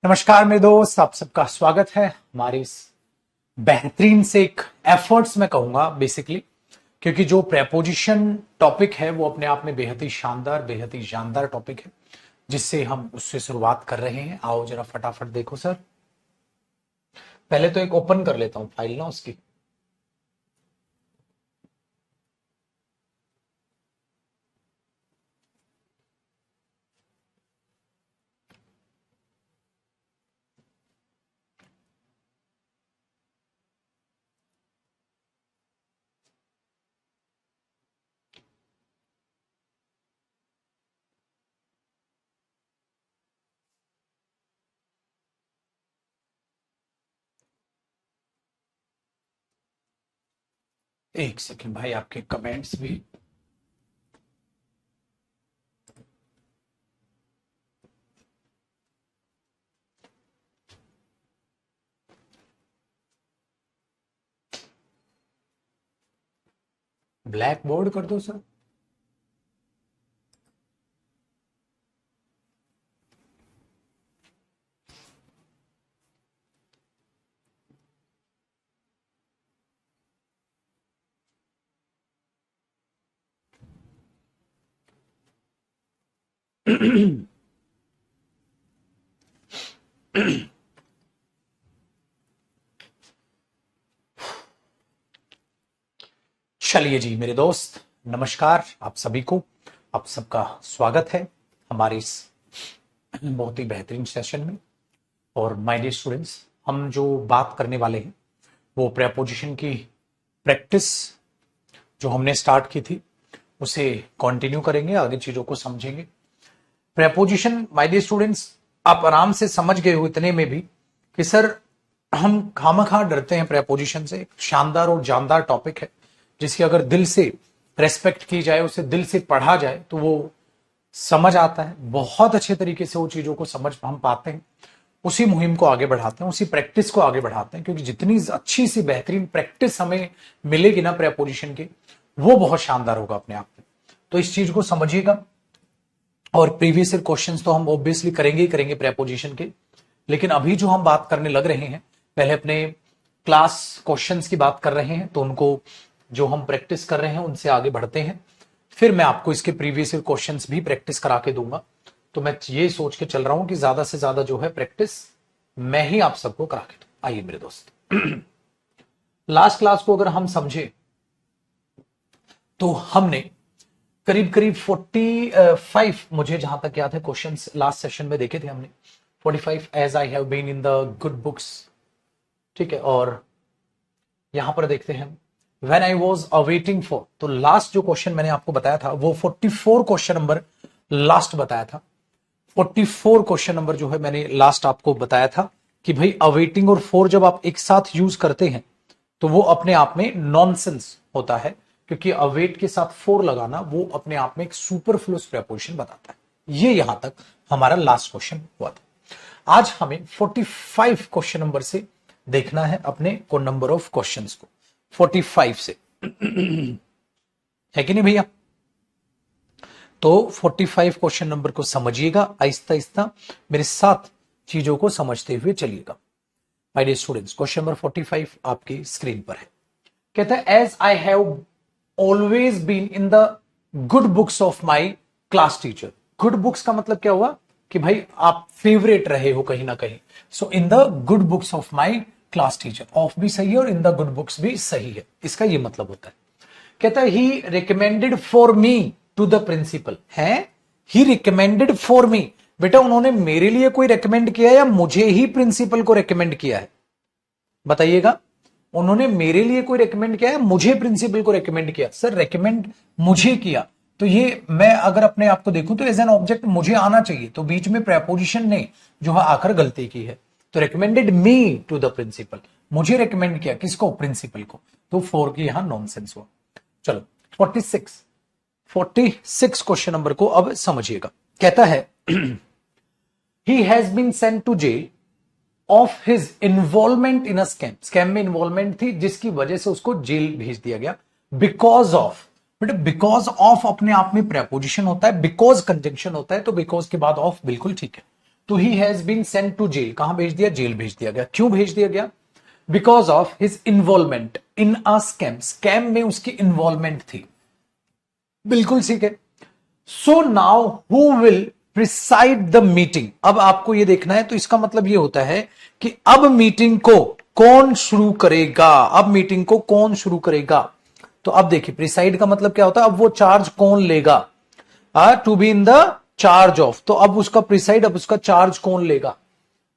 नमस्कार मेरे दोस्त, आप सबका स्वागत है हमारे इस बेहतरीन से एक एफर्ट्स में कहूंगा बेसिकली, क्योंकि जो प्रेपोजिशन टॉपिक है वो अपने आप में बेहद ही शानदार, बेहद ही जानदार टॉपिक है, जिससे हम उससे शुरुआत कर रहे हैं। आओ जरा फटाफट देखो सर। पहले तो एक ओपन कर लेता हूं फाइल ना उसकी। एक सेकंड भाई, आपके कमेंट्स भी। ब्लैक बोर्ड कर दो सर। चलिए जी मेरे दोस्त, नमस्कार आप सभी को। आप सबका स्वागत है हमारे इस बहुत ही बेहतरीन सेशन में। और माय डियर स्टूडेंट्स, हम जो बात करने वाले हैं वो प्रेपोजिशन की प्रैक्टिस जो हमने स्टार्ट की थी उसे कंटिन्यू करेंगे, आगे चीजों को समझेंगे। प्रेपोजिशन माय डियर स्टूडेंट्स, आप आराम से समझ गए हो इतने में भी कि सर हम खामखा डरते हैं प्रेपोजिशन से। शानदार और जानदार टॉपिक है जिसकी अगर दिल से रेस्पेक्ट की जाए, उसे दिल से पढ़ा जाए तो वो समझ आता है। बहुत अच्छे तरीके से वो चीजों को समझ हम पाते हैं। उसी मुहिम को आगे बढ़ाते हैं, उसी प्रैक्टिस को आगे बढ़ाते हैं, क्योंकि जितनी अच्छी सी बेहतरीन प्रैक्टिस हमें मिलेगी ना प्रेपोजिशन की, वो बहुत शानदार होगा अपने आप में। तो इस चीज को समझिएगा। और प्रीवियस ईयर क्वेश्चंस तो हम ऑब्वियसली करेंगे ही करेंगे प्रेपोजिशन के, लेकिन अभी जो हम बात करने लग रहे हैं, पहले अपने क्लास क्वेश्चंस की बात कर रहे हैं, तो उनको जो हम प्रैक्टिस कर रहे हैं उनसे आगे बढ़ते हैं। फिर मैं आपको इसके प्रीवियस ईयर क्वेश्चंस भी प्रैक्टिस करा के दूंगा। तो मैं ये सोच के चल रहा हूं कि ज्यादा से ज्यादा जो है प्रैक्टिस मैं ही आप सबको करा के दूं। आइए मेरे दोस्त, लास्ट क्लास को अगर हम समझे तो हमने करीब करीब 45 मुझे जहां तक याद है क्वेश्चंस लास्ट सेशन में देखे थे हमने। 45 as I have been in the good books, ठीक है। और यहां पर देखते हैं when I was awaiting for, तो लास्ट जो क्वेश्चन मैंने आपको बताया था वो 44 क्वेश्चन नंबर लास्ट बताया था। 44 क्वेश्चन नंबर जो है मैंने लास्ट आपको बताया था कि भाई अवेटिंग और फॉर जब आप एक साथ यूज करते हैं तो वो अपने आप में नॉनसेंस होता है, क्योंकि अवेट के साथ फोर लगाना वो अपने आप में एक सुपरफ्लुअस प्रेपोजिशन बताता है। ये यहां तक हमारा लास्ट क्वेश्चन हुआ था। आज हमें 45 क्वेश्चन नंबर से देखना है अपने को नंबर ऑफ क्वेश्चंस को 45 से, है कि नहीं भैया? तो 45 क्वेश्चन नंबर को समझिएगा आहिस्ता आहिस्ता, मेरे साथ चीजों को समझते हुए चलिएगा। My dear students, question number 45 आपकी स्क्रीन पर है। कहता है as I have always been in the good books of my class teacher. Good books का मतलब क्या हुआ कि भाई आप फेवरेट रहे हो कहीं ना कहीं। So in the good books of my class teacher, of भी सही है और इन द गुड बुक्स भी सही है, इसका ये मतलब होता है। कहता है he recommended for me to the principal. है ही रिकमेंडेड फॉर मी, बेटा उन्होंने मेरे लिए कोई रेकमेंड किया या मुझे ही प्रिंसिपल को रेकमेंड किया है? बताइएगा, उन्होंने मेरे लिए कोई रेकमेंड किया है, मुझे प्रिंसिपल को रेकमेंड किया? सर रेकमेंड मुझे किया, तो ये मैं अगर अपने आप को देखूं तो एज एन ऑब्जेक्ट मुझे आना चाहिए, तो बीच में प्रेपोजिशन ने जो है आकर गलती की है। तो recommended me to the principal, मुझे रेकमेंड किया किसको? प्रिंसिपल को। तो फोर की यहां नॉनसेंस हुआ। चलो 46 क्वेश्चन नंबर को अब समझिएगा। कहता है he has been sent to jail of his involvement in a scam. Scam में इन्वॉल्वमेंट थी जिसकी वजह से उसको जेल भेज दिया गया। Because of, but because of अपने आप में प्रेपोजिशन होता है, बिकॉज कंजंक्शन होता है, तो बिकॉज के बाद ऑफ बिल्कुल ठीक है। तो he has been sent to jail, कहां भेज दिया, जेल भेज दिया गया। क्यों भेज दिया गया, because of his involvement in a scam, scam में उसकी इन्वॉल्वमेंट थी, बिल्कुल ठीक है। So now who will preside the meeting, अब आपको यह देखना है, तो इसका मतलब यह होता है कि अब मीटिंग को कौन शुरू करेगा, अब मीटिंग को कौन शुरू करेगा। तो अब देखिए प्रिसाइड का मतलब क्या होता है, अब वो चार्ज कौन लेगा, to be in the charge of, तो अब उसका प्रिसाइड, अब उसका चार्ज कौन लेगा,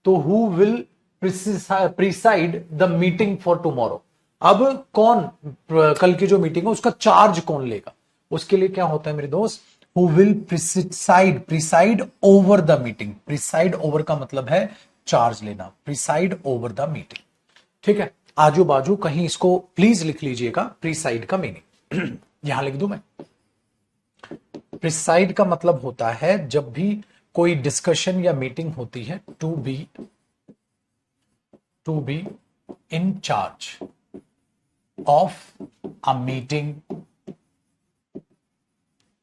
तो who will preside the meeting for tomorrow, अब कौन कल की जो मीटिंग है उसका चार्ज कौन लेगा, उसके लिए क्या होता है मेरे दोस्त, who will preside over the meeting, preside over का मतलब है चार्ज लेना, प्रिसाइड ओवर द मीटिंग, ठीक है। आजू बाजू कहीं इसको प्लीज लिख लीजिएगा, प्रिसाइड का मीनिंग यहां लिख दूं मैं। प्रिसाइड का मतलब होता है जब भी कोई डिस्कशन या मीटिंग होती है, to be in charge of a meeting,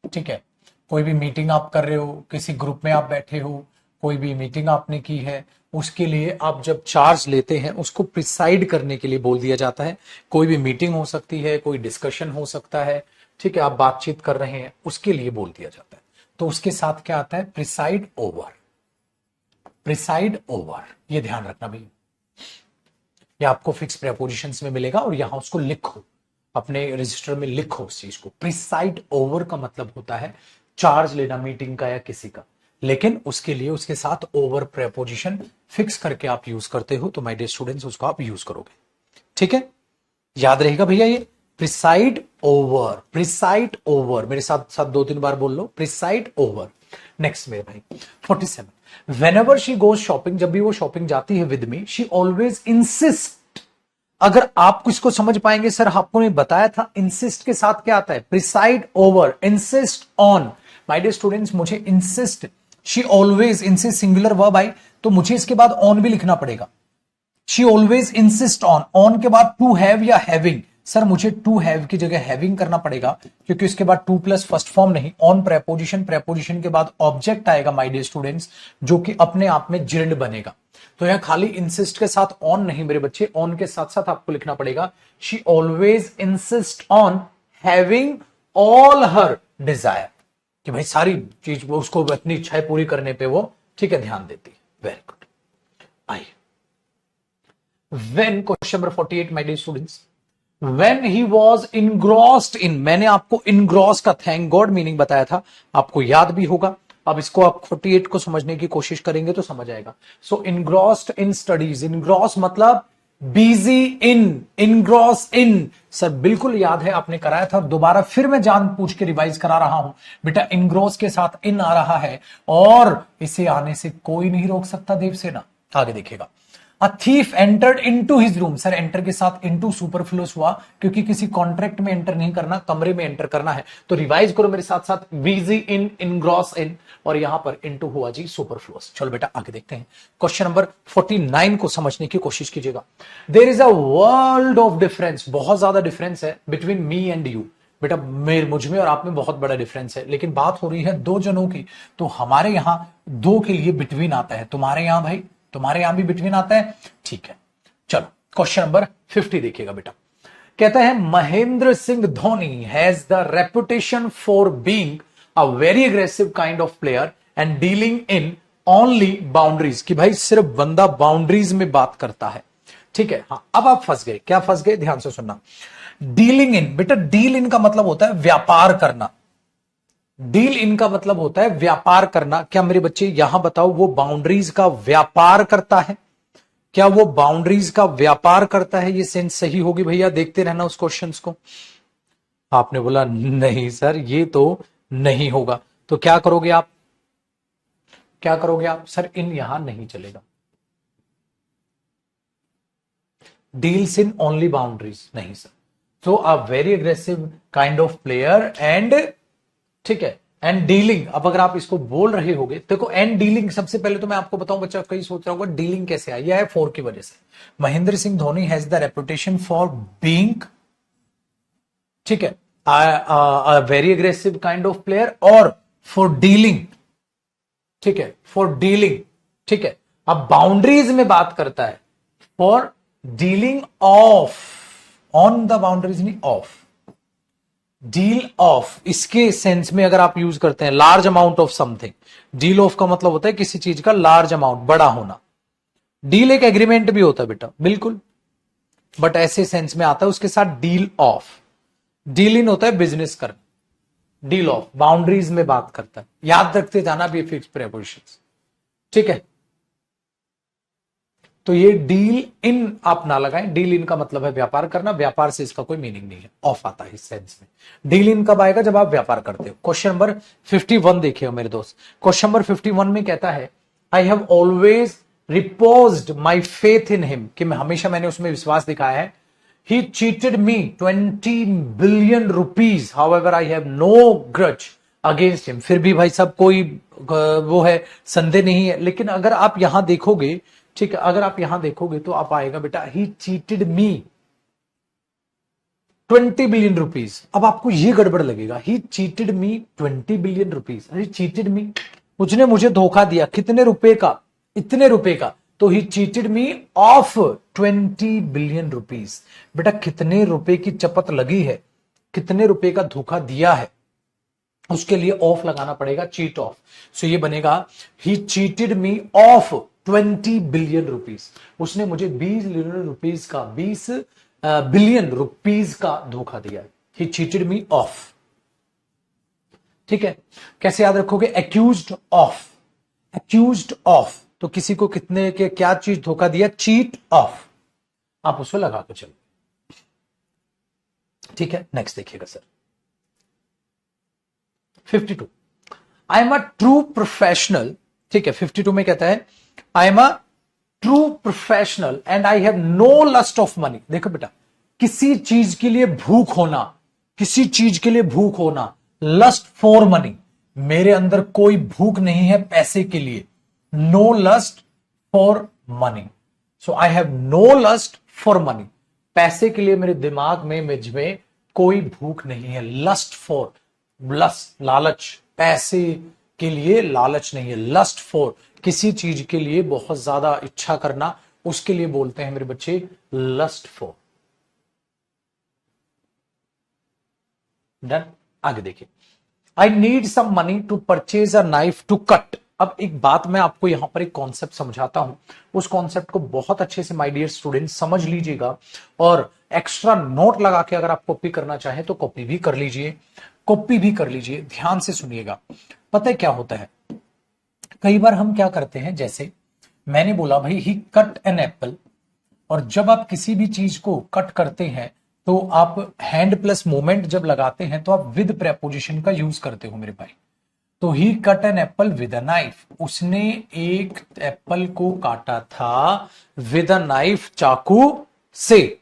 ठीक है। कोई भी मीटिंग आप कर रहे हो, किसी ग्रुप में आप बैठे हो, कोई भी मीटिंग आपने की है, उसके लिए आप जब चार्ज लेते हैं उसको प्रिसाइड करने के लिए बोल दिया जाता है। कोई भी मीटिंग हो सकती है, कोई डिस्कशन हो सकता है, ठीक है, आप बातचीत कर रहे हैं, उसके लिए बोल दिया जाता है। तो उसके साथ क्या आता है, प्रिसाइड ओवर, प्रिसाइड ओवर, ये ध्यान रखना भैया, ये आपको फिक्स प्रेपोजिशंस में मिलेगा और यहां उसको लिखो, अपने रजिस्टर में लिखो उस चीज को। प्रिसाइड ओवर का मतलब होता है चार्ज लेना मीटिंग का या किसी का, लेकिन उसके लिए उसके साथ ओवर प्रेपोजिशन फिक्स करके आप यूज करते हो, तो माय डियर स्टूडेंट्स उसको आप यूज करोगे, ठीक है, याद रहेगा भैया ये प्रिसाइड ओवर, प्रिसाइड ओवर, मेरे साथ साथ 2-3 बार बोल लो, प्रिसाइड ओवर। नेक्स्ट मेरे भाई 47, वेनेवर शी गोज शॉपिंग, जब भी वो शॉपिंग जाती है with me, she always insist, अगर आप इसको समझ पाएंगे, सर आपको ने बताया था इंसिस्ट के साथ क्या आता है, preside over, insist on, my dear students मुझे insist, she always, insist singular verb आई, तो मुझे इसके बाद ऑन भी लिखना पड़ेगा। शी ऑलवेज इंसिस्ट ऑन के बाद टू हैव या हैविंग, सर मुझे टू हैव की जगह हैविंग करना पड़ेगा, क्योंकि उसके बाद टू प्लस फर्स्ट फॉर्म नहीं, ऑन प्रेपोजिशन, प्रेपोजिशन के बाद ऑब्जेक्ट आएगा माय डियर स्टूडेंट्स, जो कि अपने आप में जिर्ड बनेगा। तो यहां खाली इंसिस्ट के साथ ऑन नहीं मेरे बच्चे, ऑन के साथ साथ आपको लिखना पड़ेगा, she always insist on having all her desire, कि भाई सारी चीज उसको अपनी इच्छाएं पूरी करने पे वो, ठीक है, ध्यान देती है। वेरी गुड, आइए when, question number 48 my dear students, when he was engrossed in, मैंने आपको engross का थैंक गॉड मीनिंग बताया था, आपको याद भी होगा। अब इसको आप 48 को समझने की कोशिश करेंगे तो समझ आएगा। सो engrossed in studies, engross मतलब busy in, engross in, sir बिल्कुल याद है, आपने कराया था, दोबारा फिर मैं जान पूछ के रिवाइज करा रहा हूं बेटा, engross के साथ इन आ रहा है और इसे आने से कोई नहीं रोक सकता देवसेना। आगे देखिएगा, a thief entered into his room, sir enter के साथ इनटू सुपरफ्लूस हुआ, क्योंकि किसी कॉन्ट्रैक्ट में एंटर नहीं करना, कमरे में एंटर करना है, तो रिवाइज करो मेरे साथ साथ, बिजी इन, इनग्रॉस इन, और यहां पर इनटू हुआ जी सुपरफ्लूस। चलो बेटा आगे देखते हैं, क्वेश्चन नंबर 49 को समझने की कोशिश कीजिएगा। There is a world of difference, बहुत ज्यादा डिफरेंस है बिटवीन मी एंड यू, बेटा मुझ में और आप में बहुत बड़ा डिफरेंस है, लेकिन बात हो रही है दो जनों की, तो हमारे यहां दो के लिए बिटवीन आता है, तुम्हारे यहां भाई, तुम्हारे यहां भी बिटवीन आता है, ठीक है। चलो क्वेश्चन नंबर 50 देखिएगा बेटा, कहता है Mahendra Singh Dhoni has the reputation for being a very aggressive kind of player and dealing in only boundaries, कि भाई सिर्फ बंदा बाउंड्रीज में बात करता है, ठीक है। हाँ अब आप फंस गए, क्या फंस गए, ध्यान से सुनना। डीलिंग इन, बेटा डील इन का मतलब होता है व्यापार करना, डील इनका मतलब होता है व्यापार करना। क्या मेरे बच्चे यहां बताओ, वो बाउंड्रीज का व्यापार करता है, क्या वो बाउंड्रीज का व्यापार करता है, ये सेंस सही होगी भैया, देखते रहना उस क्वेश्चन को। आपने बोला नहीं सर ये तो नहीं होगा, तो क्या करोगे आप, क्या करोगे आप, सर इन यहां नहीं चलेगा, डील्स इन ओनली बाउंड्रीज नहीं सर, तो a very aggressive kind of player and, ठीक है, एंड डीलिंग। अब अगर आप इसको बोल रहे होगे, देखो एंड डीलिंग, सबसे पहले तो मैं आपको बताऊं, बच्चा कहीं सोच रहा होगा डीलिंग कैसे आई है, फोर की वजह से। Mahendra Singh Dhoni has the reputation for being, ठीक है, very aggressive kind of player, और फॉर डीलिंग, ठीक है, फॉर डीलिंग ठीक है। अब बाउंड्रीज में बात करता है for dealing of, on the boundaries नहीं, ऑफ, डील ऑफ, इसके सेंस में अगर आप यूज करते हैं large amount of something, deal of का मतलब होता है किसी चीज का लार्ज अमाउंट, बड़ा होना। डील एक एग्रीमेंट भी होता है बेटा, बिल्कुल, बट ऐसे सेंस में आता है उसके साथ डील ऑफ। डील इन होता है बिजनेस करना, डील ऑफ बाउंड्रीज में बात करता है, याद रखते जाना भी फिक्स प्रेपोजिशंस, ठीक है। तो ये डील इन आप ना लगाएं, डील इन का मतलब है व्यापार करना, व्यापार से इसका कोई मीनिंग नहीं है, ऑफ आता है इस सेंस में। डील इन कब आएगा, जब आप व्यापार करते हो। क्वेश्चन नंबर 51 देखिए मेरे दोस्त, क्वेश्चन नंबर 51 में कहता है I have always reposed my faith in him, कि मैंने उसमें विश्वास दिखाया है। He cheated me 20 billion rupees. However, I have no grudge against him. फिर भी भाई साहब कोई वो है, संदेह नहीं है। लेकिन अगर आप यहां देखोगे, ठीक है, अगर आप यहां देखोगे तो आप आएगा बेटा he cheated me 20 billion rupees. अब आपको ये गड़बड़ लगेगा, he cheated me 20 billion rupees, अरे cheated me, उसने मुझे धोखा दिया, कितने रुपए का, इतने रुपए का, तो ही cheated me of 20 billion rupees. बेटा कितने रुपए की चपत लगी है, कितने रुपए का धोखा दिया है, उसके लिए ऑफ लगाना पड़ेगा, चीट ऑफ। सो ये बनेगा ही cheated me of 20 billion rupees, उसने मुझे 20 बिलियन रुपीज का, 20 बिलियन रुपीज का धोखा दिया है। ही चीटेड मी ऑफ, ठीक है। कैसे याद रखोगे, एक्यूज्ड ऑफ, एक्यूज्ड ऑफ, तो किसी को कितने के क्या चीज धोखा दिया, चीट ऑफ, आप उसको लगा के चलो, ठीक है। नेक्स्ट देखिएगा sir 52, I am a true professional, ठीक है। 52 में कहता है I am a true professional and I have no lust of money. देखो बेटा, किसी चीज के लिए भूख होना, किसी चीज के लिए भूख होना, लस्ट फॉर मनी, मेरे अंदर कोई भूख नहीं है पैसे के लिए, no lust for money. So I have no lust for money, पैसे के लिए मेरे दिमाग में, मुझ में कोई भूख नहीं है। लस्ट फॉर, लस्ट लालच, पैसे के लिए लालच नहीं है। लस्ट फॉर, किसी चीज के लिए बहुत ज्यादा इच्छा करना, उसके लिए बोलते हैं मेरे बच्चे लस्ट फॉर। डन, आगे देखिए, I need some money to purchase a knife to cut. अब एक बात मैं आपको यहां पर एक कॉन्सेप्ट समझाता हूं, उस कॉन्सेप्ट को बहुत अच्छे से माय डियर स्टूडेंट समझ लीजिएगा, और एक्स्ट्रा नोट लगा के अगर आप कॉपी करना चाहें तो कॉपी भी कर लीजिए, कॉपी भी कर लीजिए, ध्यान से सुनिएगा। पता है क्या होता है, कई बार हम क्या करते हैं, जैसे मैंने बोला भाई ही कट एन एप्पल, और जब आप किसी भी चीज को कट करते हैं तो आप हैंड प्लस मोमेंट जब लगाते हैं तो आप विद प्रेपोजिशन का यूज करते हो मेरे भाई। तो he cut an apple with a knife, उसने एक एप्पल को काटा था विद अ नाइफ, चाकू से,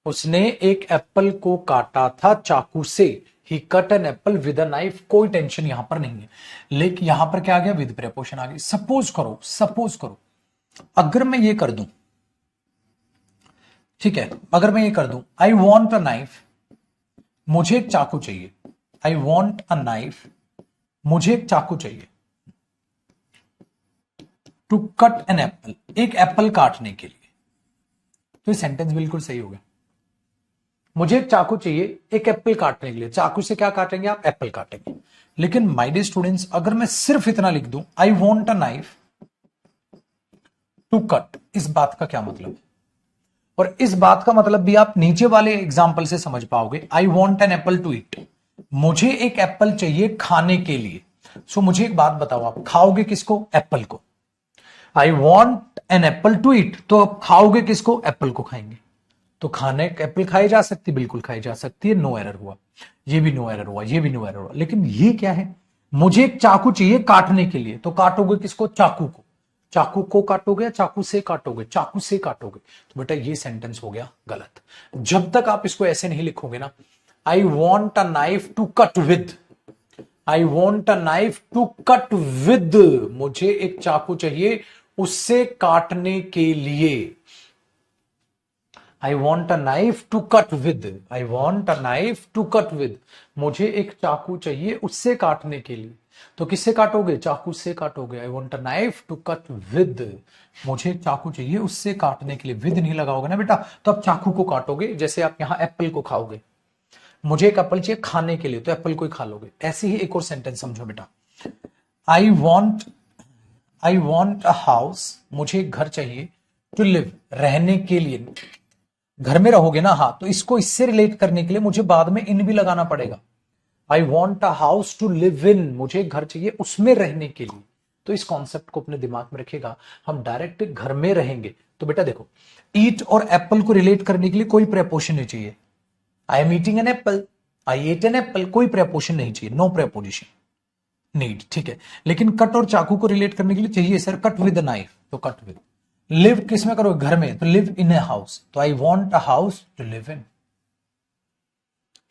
उसने एक एप्पल को काटा था चाकू से। He cut an apple with a knife, कोई टेंशन यहां पर नहीं है, लेकिन यहां पर क्या आ गया, विद प्रेपोजिशन आ गई। सपोज करो अगर मैं ये कर दूं, ठीक है, अगर मैं ये कर दूं आई वॉन्ट अ नाइफ, मुझे एक चाकू चाहिए, आई वॉन्ट अ नाइफ, मुझे एक चाकू चाहिए, टू कट एन एप्पल, एक एप्पल काटने के लिए, तो ये सेंटेंस बिल्कुल सही हो गया। मुझे एक चाकू चाहिए एक एप्पल काटने के लिए, चाकू से क्या काटेंगे आप, एप्पल काटेंगे। लेकिन माय डियर स्टूडेंट्स, अगर मैं सिर्फ इतना लिख दूं I want a knife to cut, इस बात का क्या मतलब है, और इस बात का मतलब भी आप नीचे वाले एग्जाम्पल से समझ पाओगे। I want an apple to eat, मुझे एक एप्पल चाहिए खाने के लिए। सो मुझे एक बात बताओ, आप खाओगे किसको, एप्पल को। I want an apple to eat, तो आप खाओगे किसको, एप्पल को खाएंगे। तो खाने एप्पल खाई जा सकती, बिल्कुल खाई जा सकती है, नो एरर हुआ, ये भी नो एरर हुआ, ये भी नो एरर हुआ। लेकिन ये क्या है, मुझे एक चाकू चाहिए काटने के लिए, तो काटोगे किसको, चाकू को। चाकू को काटोगे या चाकू से काटोगे, चाकू से काटोगे, तो बेटा ये सेंटेंस हो गया गलत। जब तक आप इसको ऐसे नहीं लिखोगे ना, I want a knife to cut with, I want a knife to cut with, मुझे एक चाकू चाहिए उससे काटने के लिए। I want a knife to cut with, I want a knife to cut with, मुझे एक चाकू चाहिए उससे काटने के लिए। तो किससे काटोगे? चाकू से काटोगे। I want a knife to cut with, मुझे चाकू चाहिए उससे काटने के लिए। विद नहीं लगाओगे ना बेटा, तो आप चाकू को काटोगे। जैसे आप यहां एप्पल को खाओगे, मुझे एक एप्पल चाहिए खाने के लिए, तो एप्पल को ही खा लोगे। ऐसे ही एक और सेंटेंस समझो बेटा। आई वॉन्ट अ हाउस, मुझे एक घर चाहिए, टू लिव, रहने के लिए। घर में रहोगे ना, हाँ, तो इसको इससे रिलेट करने के लिए मुझे बाद में इन भी लगाना पड़ेगा। I want a house to live in, मुझे घर चाहिए उसमें रहने के लिए। तो इस कॉन्सेप्ट को अपने दिमाग में रखिएगा। हम डायरेक्ट घर में रहेंगे तो बेटा देखो, ईट और एप्पल को रिलेट करने के लिए कोई प्रेपोजिशन नहीं चाहिए। I am eating an apple, I ate an apple, कोई प्रेपोजिशन नहीं चाहिए, नो प्रेपोजिशन नीड, ठीक है। लेकिन कट और चाकू को रिलेट करने के लिए चाहिए सर कट विद नाइफ, तो कट विद। लिव किस में करोगे? घर में, तो लिव इन ए हाउस, तो I want a house to live in.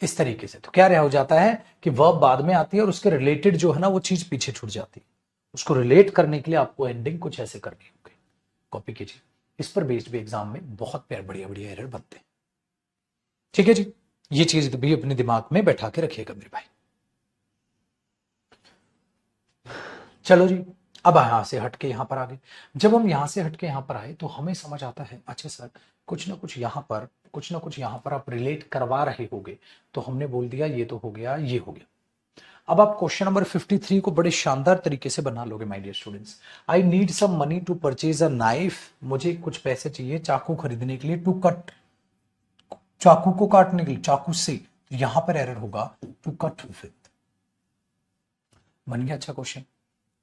इस तरीके से तो क्या रह हो जाता है कि वर्ब बाद में आती है और उसके रिलेटेड जो है ना वो चीज पीछे छूट जाती है। उसको रिलेट करने के लिए आपको एंडिंग कुछ ऐसे करनी होगी। कॉपी कीजिए, इस पर बेस्ड भी एग्जाम में बहुत बढ़िया बढ़िया एरर बनते हैं। ठीक है जी, ये चीज भी अपने दिमाग में बैठा के रखिएगा मेरे भाई। चलो जी, अब यहां से हटके यहां पर आ गए। जब हम यहां से हटके यहां पर आए तो हमें समझ आता है, अच्छा सर कुछ ना कुछ यहां पर, कुछ ना कुछ यहां पर आप रिलेट करवा रहे होगे। तो हमने बोल दिया ये तो हो गया, ये हो गया। अब आप क्वेश्चन नंबर 53 को बड़े शानदार तरीके से बना लोगे my dear students. I need some money to purchase a knife, मुझे कुछ पैसे चाहिए चाकू खरीदने के लिए। टू कट, चाकू को काटने के लिए, चाकू से। तो यहां पर एरर होगा टू कट विद। बन गया अच्छा क्वेश्चन।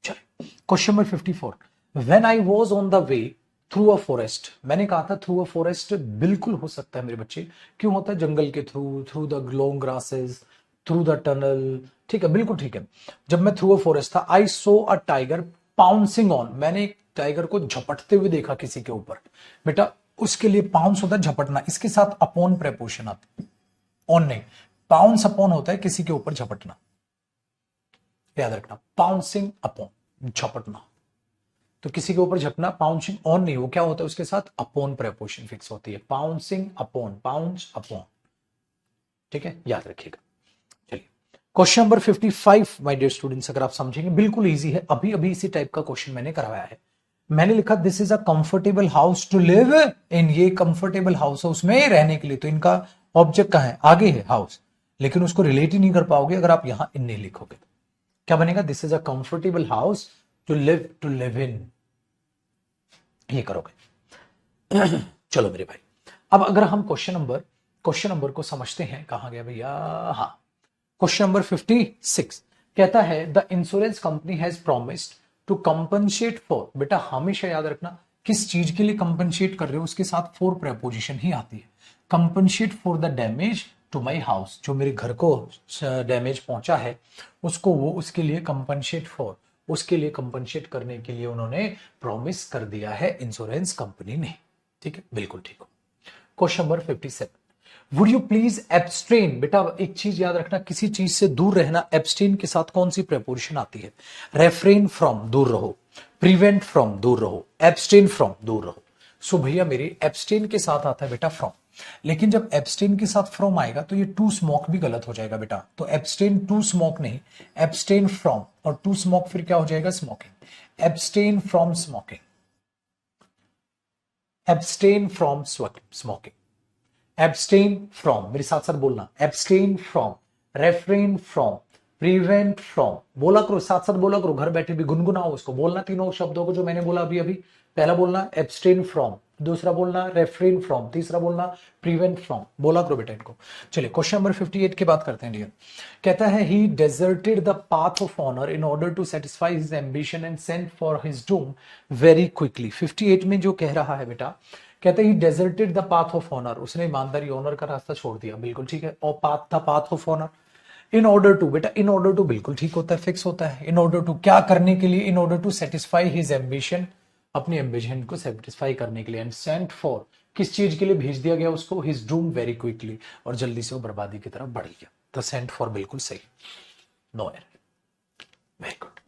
चलिए question number 54, when I was on the way through a forest, मैंने कहा था थ्रू अ फॉरेस्ट बिल्कुल हो सकता है मेरे बच्चे। क्यों होता है? जंगल के through, through the long grasses, through the tunnel, ठीक है, बिल्कुल ठीक है। जब मैं थ्रू अ फॉरेस्ट था, आई सो अ टाइगर पाउंसिंग ऑन, मैंने एक टाइगर को झपटते हुए देखा किसी के ऊपर। बेटा उसके लिए पाउंस होता है झपटना, इसके साथ अपॉन प्रेपोजिशन आती है, ऑन नहीं। पाउंस अपॉन होता है किसी के ऊपर झपटना, याद रखना। पाउंसिंग अपॉन, झपटना। तो किसी के ऊपर झपटना, पाउंसिंग ऑन नहीं, वो क्या होता है उसके साथ अपॉन प्रेपोजिशन फिक्स होती है। पाउंसिंग अपॉन, पाउंस अपॉन, ठीक है, याद रखिएगा। चलिए question number 55 my dear students, अगर आप समझेंगे बिल्कुल इजी है। अभी अभी इसी टाइप का क्वेश्चन मैंने करवाया है। मैंने लिखा this is a comfortable house to live in, ये कंफर्टेबल हाउस है उसमें रहने के लिए। तो इनका ऑब्जेक्ट कहां है? आगे है हाउस, लेकिन उसको रिलेट ही नहीं कर पाओगे अगर आप यहां इन नहीं लिखोगे। क्या बनेगा? This is a comfortable house to live in, ये करोगे। चलो मेरे भाई, अब अगर हम क्वेश्चन नंबर को समझते हैं, कहां गया भैया? हाँ, क्वेश्चन नंबर 56 कहता है the insurance company has promised to compensate for, बेटा हमेशा याद रखना किस चीज के लिए कंपनसेट कर रहे हो उसके साथ फॉर प्रेपोजिशन ही आती है। Compensate for the damage to my house, जो मेरे घर को डैमेज पहुंचा है उसको, वो उसके लिए कंपनसेट फॉर, उसके लिए कंपनसेट करने के लिए उन्होंने प्रॉमिस कर दिया है इंश्योरेंस कंपनी ने। ठीक है, बिल्कुल ठीक हो। Question number 57, would you please abstain, बेटा एक चीज याद रखना, किसी चीज से दूर रहना, एब्सटेन के साथ कौन सी प्रेपोजिशन आती है? रेफ्रेन फ्रॉम, दूर रहो। प्रिवेंट फ्रॉम, दूर रहो। एब्सटेन फ्रॉम, दूर रहो। सो भैया मेरे एब्सटेन के साथ आता है बेटा फ्रॉम, लेकिन जब एब्सटेन के साथ फ्रॉम आएगा तो ये टू स्मोक भी गलत हो जाएगा बेटा। तो एब्सटेन टू स्मोक नहीं, एब्सटेन फ्रॉम, और टू स्मोक फिर क्या हो जाएगा? Smoking. Abstain from smoking, abstain from smoking. Abstain from, मेरे साथ साथ बोलना, abstain from, refrain from, prevent from, बोला करो साथ साथ बोला करो, घर बैठे भी गुनगुनाओ उसको, बोलना तीनों शब्दों को जो मैंने बोला अभी अभी। पहला बोलना एब्सटेन फ्रॉम, दूसरा बोलना रेफ्रेन फ्रॉम, तीसरा बोलना प्रिवेंट फ्रॉम, बोला करो बेटा इनको। चलिए क्वेश्चन नंबर 58 की बात करते हैं डियर। कहता है he deserted the path of honour in order to satisfy his ambition and sent for his doom very quickly. 58 में जो कह रहा है बेटा, कहते he deserted the path of honour, उसने ईमानदारी ऑनर का रास्ता छोड़ दिया, बिल्कुल ठीक है। और पाथ था path of honour. In order to, बेटा इन ऑर्डर टू बिल्कुल ठीक होता है, फिक्स होता है। इन ऑर्डर टू क्या करने के लिए? In order to satisfy his ambition, अपनी एम्बिशन को सेटिस्फाई करने के लिए। एंड सेंट फॉर, किस चीज के लिए भेज दिया गया उसको? हिज डूम वेरी क्विकली, और जल्दी से वो बर्बादी की तरफ बढ़ गया। तो सेंट फॉर बिल्कुल सही, no error, very good.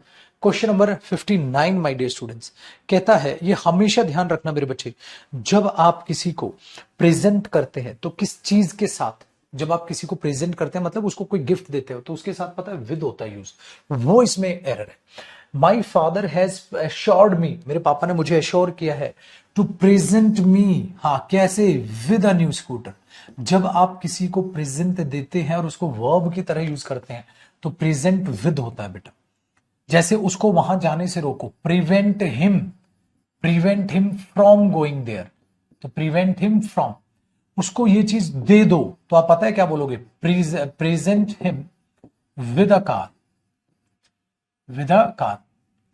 Question number 59 my dear students, कहता है, ये हमेशा ध्यान रखना मेरे बच्चे, जब आप किसी को प्रेजेंट करते हैं तो किस चीज के साथ जब आप किसी को प्रेजेंट करते हैं मतलब उसको कोई गिफ्ट देते हो तो उसके साथ पता है विद होता है यूज, वो इसमें एरर है। माई फादर हैज एश्योर्ड मी, मेरे पापा ने मुझे एश्योर किया है टू प्रेजेंट मी, हाँ कैसे, विद अ न्यू स्कूटर। जब आप किसी को प्रेजेंट देते हैं और उसको वर्ब की तरह यूज करते हैं तो प्रेजेंट विद होता है बेटा। जैसे उसको वहां जाने से रोको, prevent him from going there, तो प्रिवेंट हिम फ्रॉम, उसको ये चीज दे दो तो आप पता है क्या बोलोगे, present him with a car, with a car,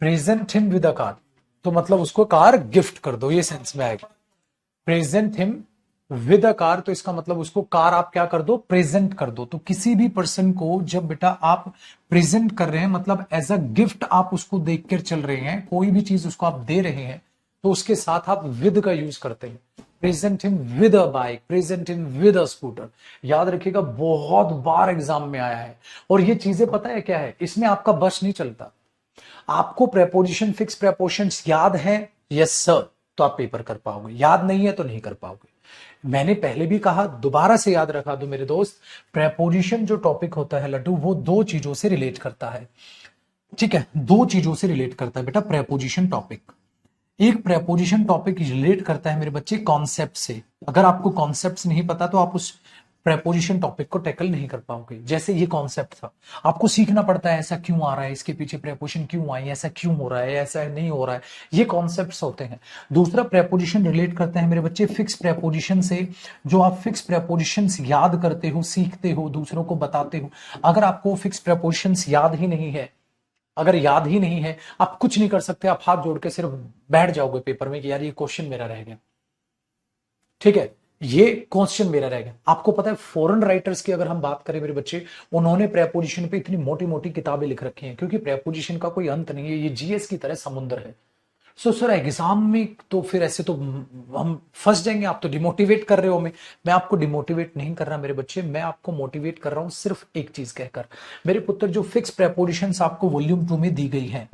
present him with a car, तो मतलब उसको कार गिफ्ट कर दो, ये सेंस में आएगा। Present him with a car, तो इसका मतलब उसको कार आप क्या कर दो, प्रेजेंट कर दो। तो किसी भी पर्सन को जब बेटा आप प्रेजेंट कर रहे हैं मतलब एज अ गिफ्ट आप उसको देखकर चल रहे हैं, कोई भी चीज उसको आप दे रहे हैं तो उसके साथ आप विद का यूज करते हैं। Present him with a bike, present him with a scooter, याद रखिएगा बहुत बार एग्जाम में आया है। और ये चीजें पता है क्या है, इसमें आपका बस नहीं चलता। आपको प्रेपोजिशन फिक्स प्रेपोजिशंस याद है, यस सर, तो आप पेपर कर पाओगे, याद नहीं है तो नहीं कर पाओगे। मैंने पहले भी कहा, दोबारा से याद रखा दो मेरे दोस्त, प्रेपोजिशन जो टॉपिक होता है लड्डू, वो दो चीजों से रिलेट करता है। ठीक है, दो चीजों से रिलेट करता है बेटा प्रेपोजिशन टॉपिक। एक प्रेपोजिशन टॉपिक रिलेट करता है मेरे बच्चे कॉन्सेप्ट से। अगर आपको कॉन्सेप्ट्स नहीं पता तो आप उस प्रेपोजिशन टॉपिक को टैकल नहीं कर पाओगे। जैसे ये कॉन्सेप्ट था, आपको सीखना पड़ता है ऐसा क्यों आ रहा है, इसके पीछे प्रेपोजिशन क्यों आई, ऐसा क्यों हो रहा है, ऐसा नहीं हो रहा है, ये कॉन्सेप्ट्स होते हैं। दूसरा प्रेपोजिशन रिलेट करता है मेरे बच्चे फिक्स प्रेपोजिशन से। जो आप फिक्स प्रेपोजिशंस याद करते हो, सीखते हो, दूसरों को बताते हो। अगर आपको फिक्स प्रेपोजिशंस याद ही नहीं है, अगर याद ही नहीं है, आप कुछ नहीं कर सकते, आप हाथ जोड़ के सिर्फ बैठ जाओगे पेपर में कि यार ये क्वेश्चन मेरा रह गया, ठीक है, ये क्वेश्चन मेरा रह गया। आपको पता है फॉरेन राइटर्स की अगर हम बात करें मेरे बच्चे, उन्होंने प्रेपोजिशन पे इतनी मोटी मोटी किताबें लिख रखी हैं, क्योंकि प्रेपोजिशन का कोई अंत नहीं है, ये जीएस की तरह समुद्र है। सो सर एग्जाम में तो फिर ऐसे तो हम फंस जाएंगे, आप तो डिमोटिवेट कर रहे हो। मैं आपको डिमोटिवेट नहीं कर रहा मेरे बच्चे, मैं आपको मोटिवेट कर रहा हूं सिर्फ एक चीज कहकर, मेरे पुत्र जो फिक्स प्रेपोजिशंस आपको वॉल्यूम 2 में दी गई हैं,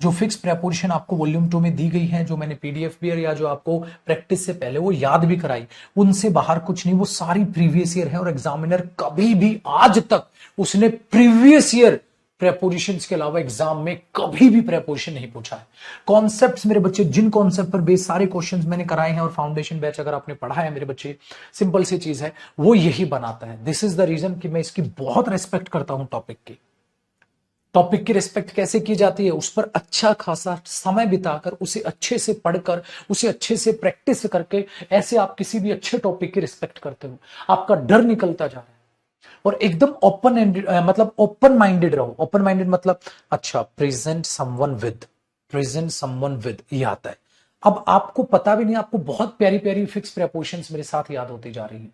जो फिक्स प्रेपोजिशन आपको वॉल्यूम 2 में दी गई है, जो मैंने पीडीएफ भी या जो आपको प्रैक्टिस से पहले वो याद भी कराई, उनसे बाहर कुछ नहीं, वो सारी प्रीवियस ईयर है। और एग्जामिनर कभी भी आज तक उसने प्रीवियस ईयर प्रेपोजिशंस के अलावा एग्जाम में कभी भी प्रेपोजिशन नहीं पूछा है। कॉन्सेप्ट्स मेरे बच्चे, जिन कॉन्सेप्ट पर बेस सारे क्वेश्चंस मैंने कराए हैं और फाउंडेशन बैच अगर आपने पढ़ा है मेरे बच्चे, सिंपल सी चीज है, वो यही बनाता है। दिस इज द रीजन कि मैं इसकी बहुत रेस्पेक्ट करता हूं टॉपिक की। टॉपिक की रिस्पेक्ट कैसे की जाती है, उस पर अच्छा खासा समय बिताकर, उसे अच्छे से पढ़कर, उसे अच्छे से प्रैक्टिस करके, ऐसे आप किसी भी अच्छे टॉपिक की रिस्पेक्ट करते हो, आपका डर निकलता जा रहा है। और एकदम ओपन एंडेड, मतलब ओपन माइंडेड रहो। ओपन माइंडेड मतलब अच्छा, present someone with, present someone with, ये आता है। अब आपको पता भी नहीं, आपको बहुत प्यारी प्यारी फिक्स प्रेपोजिशंस मेरे साथ याद होती जा रही है।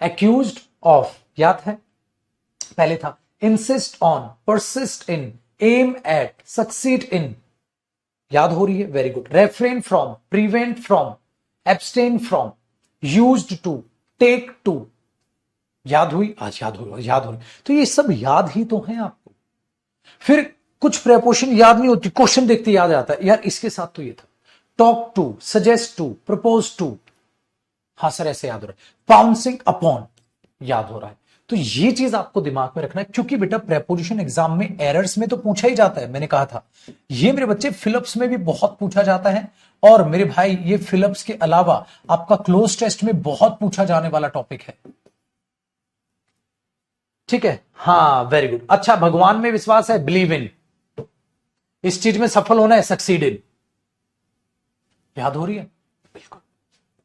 एक्यूज्ड ऑफ याद है, पहले था insist on, persist in, aim at, succeed in, याद हो रही है, very good. Refrain from, prevent from, abstain from, used to, take to, याद हुई, आज याद हो रही। तो ये सब याद ही तो है आपको। फिर कुछ प्रेपोजिशन याद नहीं होती, क्वेश्चन देखते याद आता है, यार इसके साथ तो ये था, talk to, suggest to, propose to, हाँ सर ऐसे याद हो रहा है, पाउंसिंग अपॉन, याद हो रहा है। तो ये चीज आपको दिमाग में रखना है, क्योंकि बेटा प्रेपोजिशन एग्जाम में एरर्स में तो पूछा ही जाता है, मैंने कहा था। ये मेरे बच्चे फिलिप्स में भी बहुत पूछा जाता है, और मेरे भाई ये फिलिप्स के अलावा आपका क्लोज टेस्ट में बहुत पूछा जाने वाला टॉपिक है, ठीक है। हाँ वेरी गुड। अच्छा, भगवान में विश्वास है, बिलीव इन, इस चीज में सफल होना है, सक्सीड इन, याद हो रही है, बिल्कुल,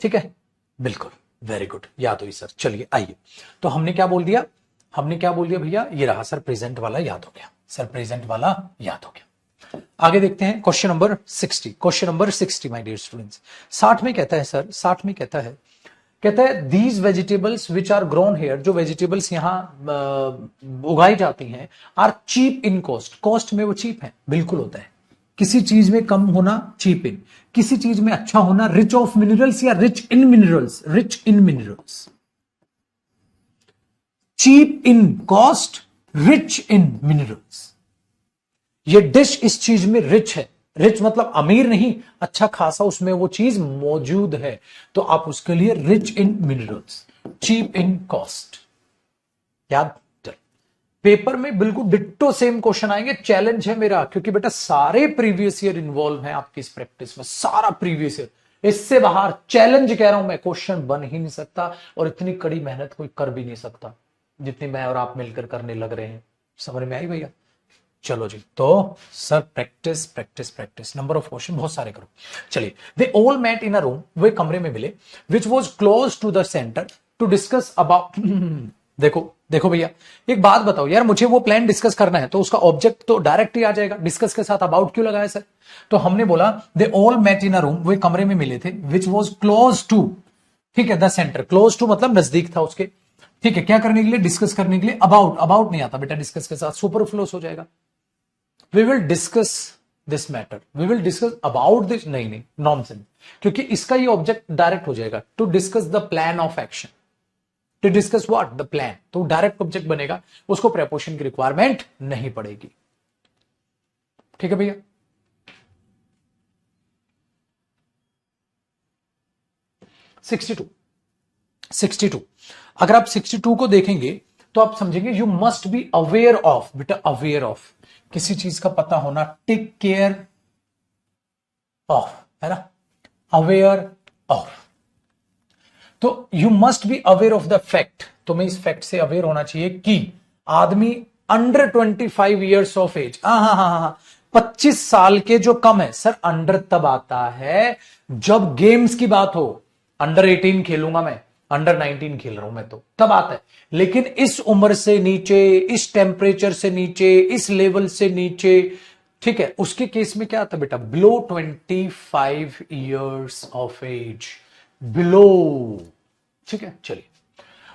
ठीक है, बिल्कुल, वेरी गुड, याद हुई सर। चलिए आइए, तो हमने क्या बोल दिया, भैया, ये रहा सर, प्रेजेंट वाला याद हो गया, सर प्रेजेंट वाला याद हो गया। आगे देखते हैं question number 60। Question number 60 my dear students, 60 में कहता है सर, 60 में कहता है these vegetables which are grown here, जो वेजिटेबल्स यहां उगाई जाती हैं, are cheap in cost, cost में वो चीप है, बिल्कुल होता है। किसी चीज में कम होना चीप इन, किसी चीज में अच्छा होना रिच ऑफ मिनरल्स या rich in minerals, rich in minerals. Cheap in cost, rich in minerals. ये डिश इस चीज में रिच है, रिच मतलब अमीर नहीं, अच्छा खासा उसमें वो चीज मौजूद है, तो आप उसके लिए rich in minerals. Cheap in cost. याद, पेपर में बिल्कुल डिट्टो सेम क्वेश्चन आएंगे। चैलेंज है मेरा, क्योंकि बेटा सारे प्रीवियस ईयर इन्वॉल्व हैं आपकी इस प्रैक्टिस में, सारा प्रीवियस ईयर। इससे बाहर चैलेंज कह रहा हूं मैं, क्वेश्चन बन ही नहीं सकता, और इतनी कड़ी मेहनत कोई कर भी नहीं सकता जितनी मैं और आप मिलकर करने लग रहे हैं। समझ में आई भैया? चलो जी, तो sir practice practice practice, number of question बहुत सारे करो। चलिए, they all met in a room, वे कमरे में मिले, which was close to the centre to discuss about देखो देखो भैया, एक बात बताओ यार, मुझे वो प्लान डिस्कस करना है तो उसका ऑब्जेक्ट तो डायरेक्ट ही आ जाएगा, डिस्कस के साथ अबाउट क्यों लगाया सर? तो हमने बोला they all met in a room, वे कमरे में मिले थे, विच वॉज क्लोज टू, ठीक है, द सेंटर, क्लोज टू मतलब नजदीक था उसके, ठीक है, क्या करने के लिए? डिस्कस करने के लिए। अबाउट, अबाउट नहीं आता बेटा डिस्कस के साथ, सुपरफ्लोस हो जाएगा। We will discuss this matter, we will discuss about this, नहीं नहीं नॉनसेंस, क्योंकि इसका ये ऑब्जेक्ट डायरेक्ट हो जाएगा, to discuss the plan of action, to discuss what? The plan, तो डायरेक्ट ऑब्जेक्ट बनेगा, उसको प्रेपोजिशन की रिक्वायरमेंट नहीं पड़ेगी। ठीक है भैया? सिक्सटी टू, अगर आप 62 को देखेंगे तो आप समझेंगे you must be aware of, बेटा अवेयर ऑफ, किसी चीज का पता होना, टेक केयर ऑफ, है ना, अवेयर ऑफ। तो you must be aware of the fact, तुम्हें इस फैक्ट से अवेयर होना चाहिए कि आदमी अंडर 25 ईयर्स ऑफ एज, हाँ हाँ हाँ हाँ, 25 साल के जो कम है सर, अंडर तब आता है जब गेम्स की बात हो। अंडर 18 खेलूंगा मैं, अंडर 19 खेल रहा हूं मैं, तो तब आता है। लेकिन इस उम्र से नीचे, इस टेम्परेचर से नीचे, इस लेवल से नीचे, ठीक है, उसके केस में क्या आता है बेटा? Below 25 years of age, below. ठीक है, चलिए,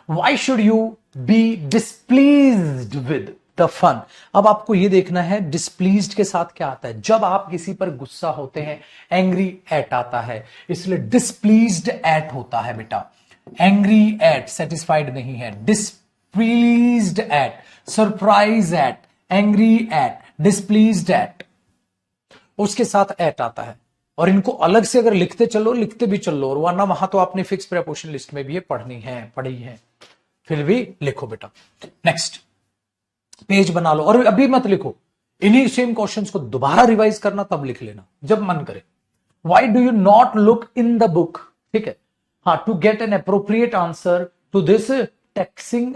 why should you be displeased with the fun? अब आपको यह देखना है डिस्प्लीज्ड के साथ क्या आता है। जब आप किसी पर गुस्सा होते हैं, एंग्री एट आता है, इसलिए डिस्प्लीज्ड एट होता है बेटा। एंग्री एट सेटिस्फाइड नहीं है, displeased at, surprise at, angry at, displeased at, उसके साथ एट आता है। और इनको अलग से अगर लिखते चलो, लिखते भी चलो, और वरना वहां तो आपने फिक्स प्रेपोजिशन लिस्ट में भी ये पढ़ी है, फिर भी लिखो बेटा। नेक्स्ट पेज बना लो, और अभी मत लिखो, इन्हीं सेम क्वेश्चंस को दोबारा रिवाइज करना, तब लिख लेना जब मन करे। Why do you not look in the book? ठीक है, हाँ, to get an appropriate answer to this taxing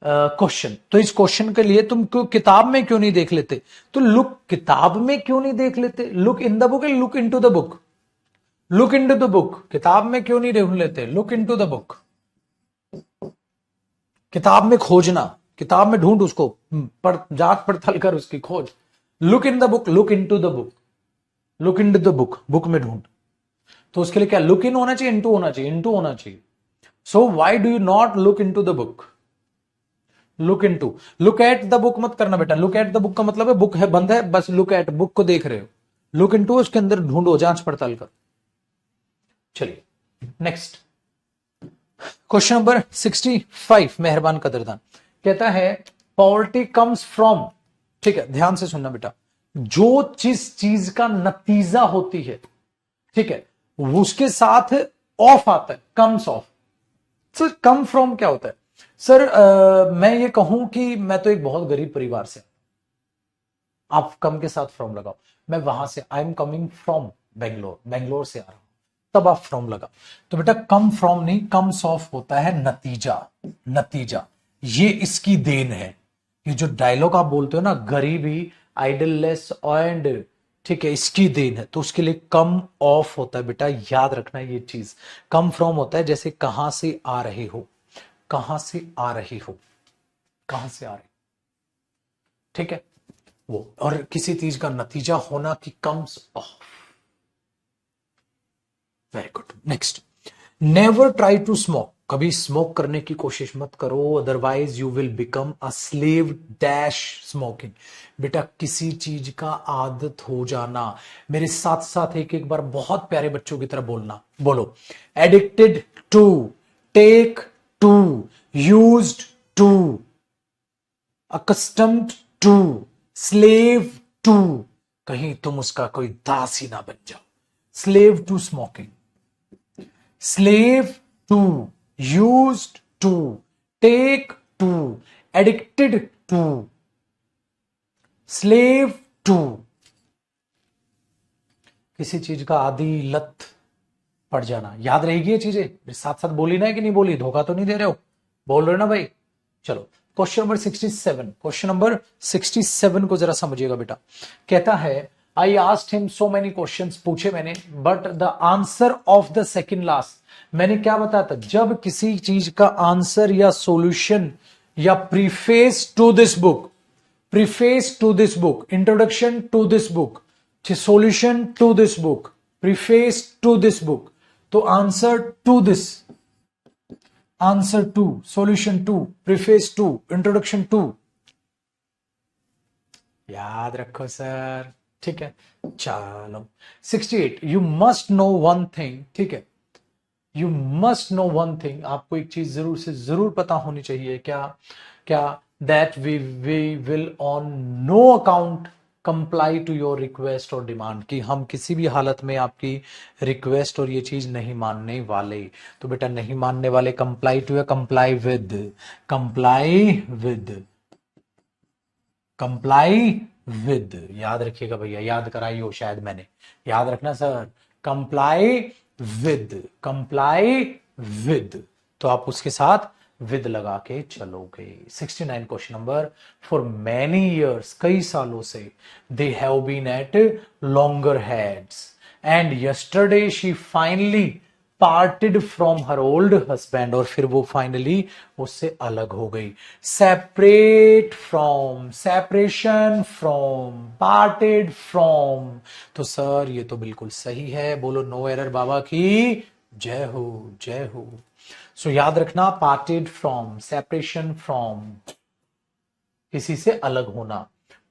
question. तो इस क्वेश्चन के लिए तुम क्यों किताब में क्यों नहीं देख लेते? तो लुक, किताब में क्यों नहीं देख लेते? Look in the book, look into the book? Look into the book, किताब में क्यों नहीं ढूंढ लेते? Look into the book, किताब में खोजना, किताब में ढूंढ उसको, जांच पड़ताल कर उसकी, खोज। Look in the book, look into the book, look into the book, book में ढूंढ। तो उसके लिए क्या लुक इन होना चाहिए, इनटू होना चाहिए? इनटू होना चाहिए। So why do you not look into the book? Look into, look at the book मत करना बेटा। लुक एट द बुक का मतलब है बुक है, बंद है, बस लुक एट, बुक को देख रहे हो। लुक इन टू उसके अंदर ढूंढो, जांच पड़ताल कर। चलिए नेक्स्ट क्वेश्चन नंबर 65, मेहरबान कदरदान, कहता है पॉवर्टी कम्स फ्रॉम, ठीक है, ध्यान से सुनना बेटा, जो जिस चीज का नतीजा होती है, ठीक है, उसके साथ ऑफ आता है, comes of. Sir come from क्या होता है? सर मैं ये कहूं कि मैं तो एक बहुत गरीब परिवार से, आप कम के साथ फ्रॉम लगाओ, मैं वहां से, I am coming from Bangalore, Bangalore से आ रहा हूं, तब आप फ्रॉम लगाओ। तो बेटा कम फ्रॉम नहीं, कम्स ऑफ होता है नतीजा, नतीजा, ये इसकी देन है। ये जो डायलॉग आप बोलते हो ना, गरीबी, आइडललेस एंड, ठीक है, इसकी देन है, तो उसके लिए कम ऑफ होता है बेटा, याद रखना ये चीज। कम फ्रॉम होता है जैसे कहां से आ रहे हो, कहां से आ रही हो, कहां से आ रहे, ठीक है, वो, और किसी चीज का नतीजा होना कि comes off. Very good. Next, never try to smoke, कभी स्मोक करने की कोशिश मत करो, otherwise you will become a slave dash smoking. बेटा किसी चीज का आदत हो जाना, मेरे साथ साथ एक एक बार बहुत प्यारे बच्चों की तरह बोलना, बोलो, addicted to, take to, used to, accustomed to, slave to, कहीं तुम उसका कोई दास ही ना बन जाओ। Slave to smoking, slave to used to, take to, addicted to, slave to. किसी चीज का आदि, लत पड़ जाना। याद रहेगी ये चीजें? साथ साथ बोली ना है कि नहीं बोली? धोखा तो नहीं दे रहे हो? बोल रहे हो ना भाई? चलो क्वेश्चन नंबर 67, क्वेश्चन नंबर 67 को जरा समझिएगा बेटा। कहता है I asked him so many questions, पूछे मैंने, but the answer of the second last. मैंने क्या बताया था? जब किसी चीज का आंसर या सॉल्यूशन या preface to this book, preface to this book, introduction to this book, solution to this book, preface to this book, तो answer to this, answer to, solution to, preface to, introduction to. याद रखो sir, ठीक है। चलो 68, you must know one thing, ठीक है। You must know one thing, आपको एक चीज जरूर से जरूर पता होनी चाहिए। क्या? क्या? That we will on no account comply to your request और डिमांड, कि हम किसी भी हालत में आपकी रिक्वेस्ट और ये चीज नहीं मानने वाले। तो बेटा नहीं मानने वाले, कंप्लाई टू या comply with? Comply with, comply with. याद रखिएगा भैया, याद कराई हो शायद मैंने, याद रखना sir. Comply with, comply with, तो आप उसके साथ विद लगा के चलोगे। 69 question number, for many years, कई सालों से, they have been at loggerheads and yesterday she finally parted from her old husband, और फिर वो फाइनली उससे अलग हो गई। Separate from, separation from, parted from. तो सर ये तो बिल्कुल सही है, बोलो नो एरर बाबा की जय हो, जय हो। सो याद रखना, पार्टेड फ्रॉम, सेपरेशन फ्रॉम, किसी से अलग होना।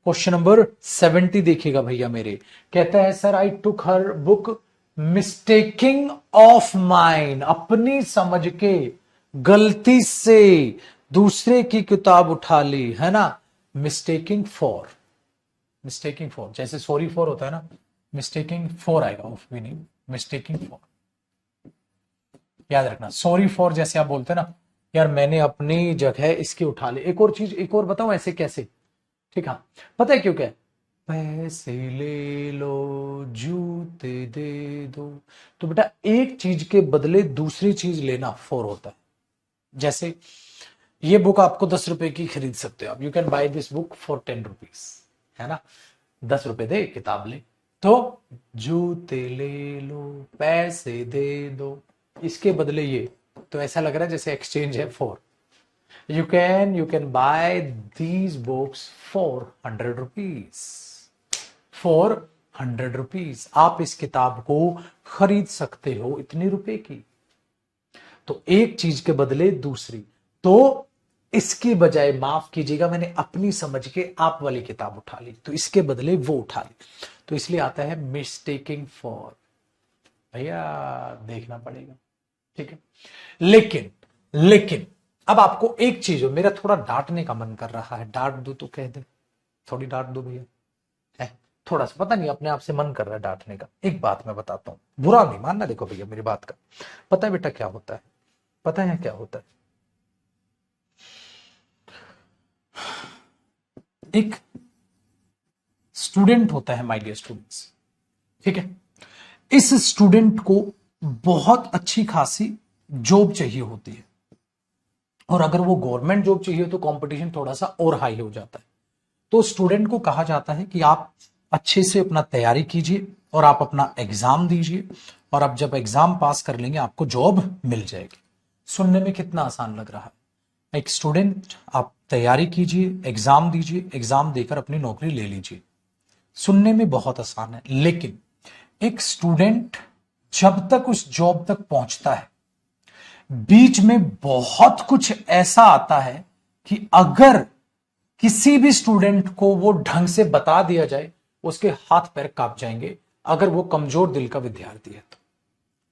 क्वेश्चन नंबर 70 देखिएगा भैया मेरे। कहता है sir I took her book mistaking of mine, अपनी समझ के गलती से दूसरे की किताब उठा ली, है ना। मिस्टेकिंग फॉर, मिस्टेकिंग फॉर, जैसे सॉरी फॉर होता है ना, मिस्टेकिंग फॉर आएगा, ऑफ भी नहीं, मिस्टेकिंग फॉर। याद रखना, सॉरी फॉर जैसे आप बोलते हैं ना, यार मैंने अपनी जगह इसकी उठा ली। एक और चीज, एक और बताओ ऐसे कैसे, ठीक है। पता है क्यों? क्या? पैसे ले लो, जूते दे दो। तो बेटा एक चीज के बदले दूसरी चीज लेना फॉर होता है। जैसे ये बुक आपको 10 रुपए की खरीद सकते हो आप, you can by this book for 10 rupees, है ना। 10 रुपए दे, किताब ले। तो जूते ले लो, पैसे दे दो, इसके बदले ये, तो ऐसा लग रहा है जैसे एक्सचेंज है for. You can buy these books for 100 rupees. For 100 rupees आप इस किताब को खरीद सकते हो इतने रुपए की। तो एक चीज के बदले दूसरी। तो इसके बजाय, माफ कीजिएगा, मैंने अपनी समझ के आप वाली किताब उठा ली, तो इसके बदले वो उठा ली, तो इसलिए आता है मिस्टेकिंग फॉर। भैया देखना पड़ेगा, ठीक है। लेकिन लेकिन अब आपको एक चीज हो, मेरा थोड़ा डांटने का मन कर रहा है, डांट दो तो कह दे, थोड़ी डांट दो भैया। थोड़ा सा पता नहीं अपने आप से मन कर रहा है डांटने का। एक बात मैं बताता हूं, बुरा नहीं मानना, देखो भैया मेरी बात का। पता है बेटा क्या होता है? पता है क्या होता है? एक स्टूडेंट होता है, माय डियर स्टूडेंट्स, ठीक है। इस स्टूडेंट को बहुत अच्छी खासी जॉब चाहिए होती है, और अगर वो गवर्नमेंट जॉब चाहिए तो कंपटीशन थोड़ा सा और हाई हो जाता है। तो स्टूडेंट को कहा जाता है कि आप अच्छे से अपना तैयारी कीजिए और आप अपना एग्जाम दीजिए, और आप जब एग्जाम पास कर लेंगे आपको जॉब मिल जाएगी। सुनने में कितना आसान लग रहा है। एक स्टूडेंट, आप तैयारी कीजिए, एग्जाम दीजिए, एग्जाम देकर अपनी नौकरी ले लीजिए। सुनने में बहुत आसान है, लेकिन एक स्टूडेंट जब तक उस जॉब तक पहुंचता है, बीच में बहुत कुछ ऐसा आता है कि अगर किसी भी स्टूडेंट को वो ढंग से बता दिया जाए, उसके हाथ पैर कांप जाएंगे, अगर वो कमजोर दिल का विद्यार्थी है तो।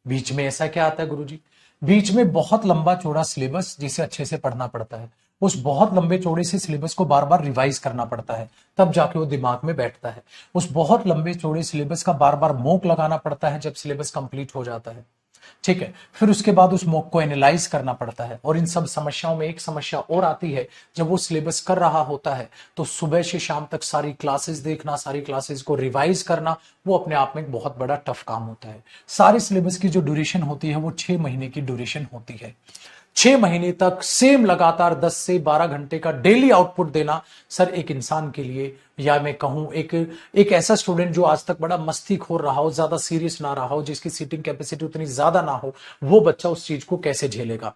बीच में ऐसा क्या आता है गुरुजी? बीच में बहुत लंबा चौड़ा सिलेबस जिसे अच्छे से पढ़ना पड़ता है, उस बहुत लंबे चौड़े से सिलेबस को बार बार रिवाइज करना पड़ता है, तब जाके वो दिमाग में बैठता है। उस बहुत लंबे चौड़े सिलेबस का बार बार मोक लगाना पड़ता है जब सिलेबस कंप्लीट हो जाता है। ठीक है, फिर उसके बाद उस मॉक को एनालाइज करना पड़ता है। और इन सब समस्याओं में एक समस्या और आती है, जब वो सिलेबस कर रहा होता है तो सुबह से शाम तक सारी क्लासेस देखना, सारी क्लासेस को रिवाइज करना, वो अपने आप में एक बहुत बड़ा टफ काम होता है। सारे सिलेबस की जो ड्यूरेशन होती है वो 6 महीने की ड्यूरेशन होती है। 6 महीने तक सेम लगातार 10 से 12 घंटे का डेली आउटपुट देना सर एक इंसान के लिए, या मैं कहूं एक ऐसा स्टूडेंट जो आज तक बड़ा मस्तीखोर रहा हो, ज्यादा सीरियस ना रहा हो, जिसकी सीटिंग कैपेसिटी उतनी ज्यादा ना हो, वो बच्चा उस चीज को कैसे झेलेगा।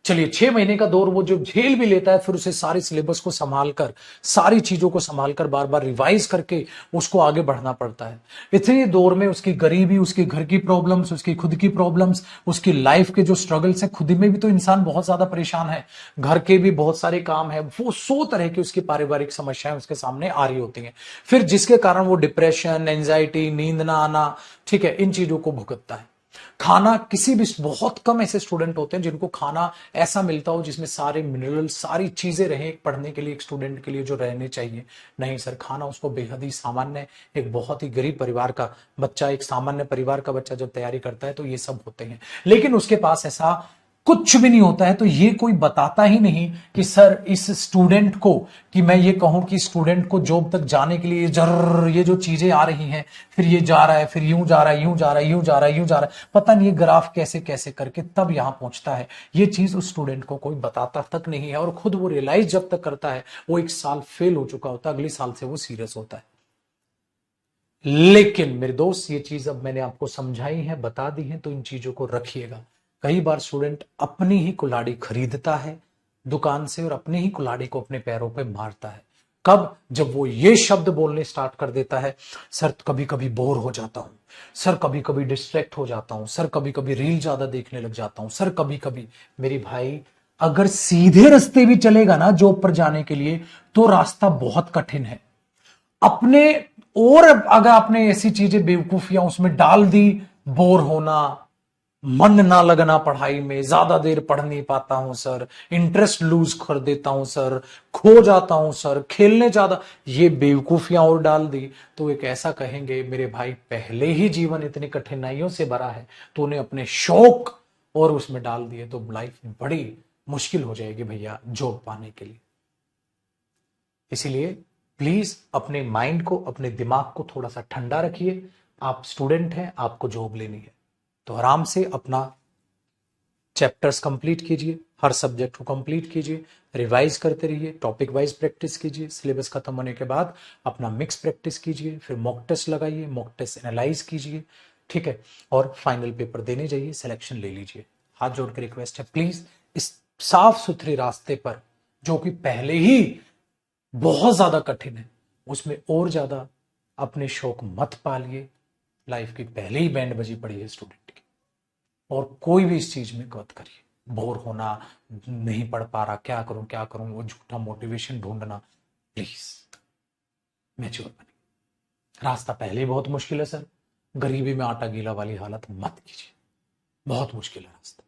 चलिए 6 महीने का दौर वो जो झेल भी लेता है, फिर उसे सारे सिलेबस को संभाल कर, सारी चीजों को संभाल कर, बार बार रिवाइज करके उसको आगे बढ़ना पड़ता है। इतने दौर में उसकी गरीबी, उसके घर की प्रॉब्लम्स, उसकी खुद की प्रॉब्लम्स, उसकी लाइफ के जो स्ट्रगल्स है, खुद में भी तो इंसान बहुत ज्यादा परेशान है, घर के भी बहुत सारे काम है, वो 100 तरह की उसकी पारिवारिक समस्याएं उसके सामने आ रही होती हैं, फिर जिसके कारण वो डिप्रेशन, एंजाइटी, नींद ना आना, ठीक है, इन चीजों को भुगतता है। खाना किसी भी, बहुत कम ऐसे स्टूडेंट होते हैं जिनको खाना ऐसा मिलता हो जिसमें सारे मिनरल, सारी चीजें रहें एक पढ़ने के लिए, एक स्टूडेंट के लिए जो रहने चाहिए। नहीं सर, खाना उसको बेहद ही सामान्य, एक बहुत ही गरीब परिवार का बच्चा, एक सामान्य परिवार का बच्चा जब तैयारी करता है तो ये सब होते हैं, लेकिन उसके पास ऐसा कुछ भी नहीं होता है। तो ये कोई बताता ही नहीं कि सर इस स्टूडेंट को, कि मैं ये कहूं कि स्टूडेंट को जॉब तक जाने के लिए जर ये जो चीजें आ रही हैं, फिर ये जा रहा है, फिर यूं जा रहा है, यूं जा रहा है, यूं जा रहा है, यूं जा रहा है, पता नहीं ये ग्राफ कैसे कैसे करके तब यहां पहुंचता है। ये चीज उस स्टूडेंट को कोई बताता तक नहीं है, और खुद वो रियलाइज जब तक करता है वो 1 साल फेल हो चुका होता है, अगले साल से वो सीरियस होता है। लेकिन मेरे दोस्त, ये चीज अब मैंने आपको समझाई है, बता दी है, तो इन चीजों को रखिएगा। कई बार स्टूडेंट अपनी ही कुल्हाड़ी खरीदता है दुकान से और अपनी ही कुल्हाड़ी को अपने पैरों पे मारता है। कब? जब वो ये शब्द बोलने स्टार्ट कर देता है, सर कभी कभी बोर हो जाता हूं, सर कभी कभी डिस्ट्रैक्ट हो जाता हूं, सर कभी कभी रील ज्यादा देखने लग जाता हूं, सर कभी कभी। मेरे भाई, अगर सीधे रास्ते भी चलेगा ना जॉब पर जाने के लिए, तो रास्ता बहुत कठिन है। अपने, और अगर आपने ऐसी चीजें बेवकूफियां उसमें डाल दी, बोर होना, मन ना लगना पढ़ाई में, ज्यादा देर पढ़ नहीं पाता हूं सर, इंटरेस्ट लूज कर देता हूं सर, खो जाता हूं सर, खेलने ज्यादा, ये बेवकूफियां और डाल दी, तो एक ऐसा कहेंगे मेरे भाई, पहले ही जीवन इतनी कठिनाइयों से भरा है, तो उन्हें अपने शौक और उसमें डाल दिए तो लाइफ बड़ी मुश्किल हो जाएगी भैया जॉब पाने के लिए। इसीलिए प्लीज अपने माइंड को, अपने दिमाग को थोड़ा सा ठंडा रखिए। आप स्टूडेंट हैं, आपको जॉब लेनी है, तो आराम से अपना चैप्टर्स कंप्लीट कीजिए, हर सब्जेक्ट को कंप्लीट कीजिए, रिवाइज करते रहिए, टॉपिक वाइज प्रैक्टिस कीजिए, सिलेबस खत्म होने के बाद अपना मिक्स प्रैक्टिस कीजिए, फिर मॉक टेस्ट लगाइए, मॉक टेस्ट एनालाइज कीजिए, ठीक है, और फाइनल पेपर देने जाइए, सिलेक्शन ले लीजिए। हाथ जोड़ के रिक्वेस्ट है, प्लीज इस साफ सुथरे रास्ते पर, जो कि पहले ही बहुत ज्यादा कठिन है, उसमें और ज्यादा अपने शौक मत पालिए। लाइफ की पहले ही बैंड बजी पड़ी है स्टूडेंट की, और कोई भी इस चीज में मत करिए। बोर होना, नहीं पढ़ पा रहा, क्या करूं क्या करूं, वो झूठा मोटिवेशन ढूंढना, प्लीज मैच्योर बनिए। रास्ता पहले ही बहुत मुश्किल है सर, गरीबी में आटा गीला वाली हालत मत कीजिए, बहुत मुश्किल है रास्ता।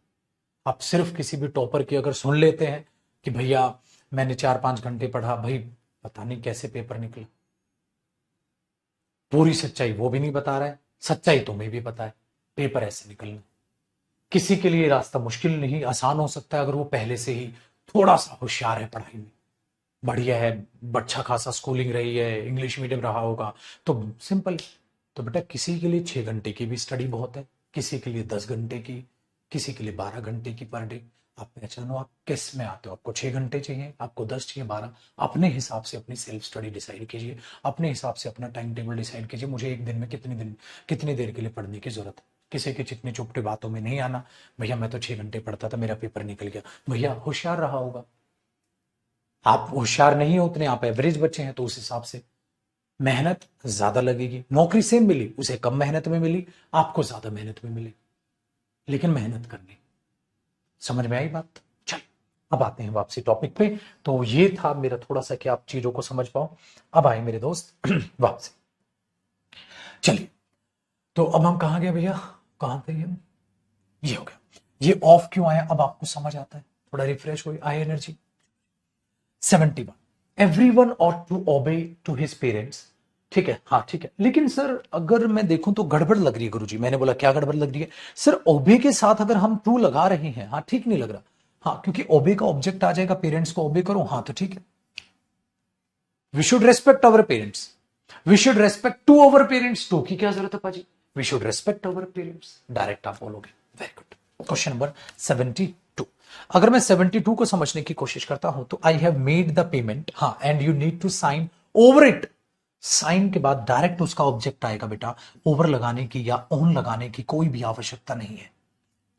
आप सिर्फ किसी भी टॉपर की अगर सुन लेते हैं कि भैया मैंने 4-5 घंटे पढ़ा, भाई पता नहीं कैसे पेपर निकला, पूरी सच्चाई वो भी नहीं बता रहा है, सच्चाई तुम्हें भी पता है, पेपर ऐसे निकलना। किसी के लिए रास्ता मुश्किल नहीं, आसान हो सकता है अगर वो पहले से ही थोड़ा सा होशियार है पढ़ाई में, बढ़िया है, अच्छा खासा स्कूलिंग रही है, इंग्लिश मीडियम रहा होगा, तो सिंपल। तो बेटा किसी के लिए 6 घंटे की भी स्टडी बहुत है, किसी के लिए 10 घंटे की, किसी के लिए 12 घंटे की पर डे। आप पहचानो आप किस में आते हो, आपको 6 घंटे चाहिए, आपको 10 चाहिए, 12, अपने हिसाब से अपनी सेल्फ स्टडी डिसाइड कीजिए, अपने हिसाब से अपना टाइम टेबल डिसाइड कीजिए, मुझे एक दिन में कितनी देर के लिए पढ़ने की जरूरत है। किसी की चिकनी चुपटी बातों में नहीं आना, भैया मैं तो 6 घंटे पढ़ता था, मेरा पेपर निकल गया, भैया होशियार रहा होगा, आप होशियार नहीं हो उतने, आप एवरेज बच्चे हैं, तो उस हिसाब से मेहनत ज्यादा लगेगी। नौकरी सेम मिली, उसे कम मेहनत में मिली, आपको ज्यादा मेहनत में मिली, लेकिन मेहनत करनी। समझ में आई बात? चल अब आते हैं वापसी टॉपिक पे। तो ये था मेरा थोड़ा सा कि आप चीजों को समझ पाओ। अब आए मेरे दोस्त वापसी। चलिए, तो अब हम कहां गए भैया, कहां थे हम? ये हो गया। ये ऑफ क्यों आया अब आपको समझ आता है, थोड़ा रिफ्रेश हुई, आई energy. 71, everyone ought to obey to his parents, ठीक है, हाँ ठीक है, लेकिन सर अगर मैं देखूं तो गड़बड़ लग रही है गुरुजी। मैंने बोला क्या गड़बड़ लग रही है सर? ओबे के साथ अगर हम टू लगा रहे हैं, हाँ ठीक नहीं लग रहा। हाँ, क्योंकि ओबे का ऑब्जेक्ट आ जाएगा, पेरेंट्स को ओबे करो, हाँ तो ठीक है। We should respect our parents, we should respect to our parents. To की क्या जरूरत है पाजी? We should respect our parents, direct आप बोलोगे। Very good. Question number 72। अगर मैं 72 को समझने की कोशिश करता हूं तो I have made the payment, हाँ, and you need to sign over it. Sign के बाद डायरेक्ट उसका ऑब्जेक्ट आएगा बेटा, ओवर लगाने की या ऑन लगाने की कोई भी आवश्यकता नहीं है।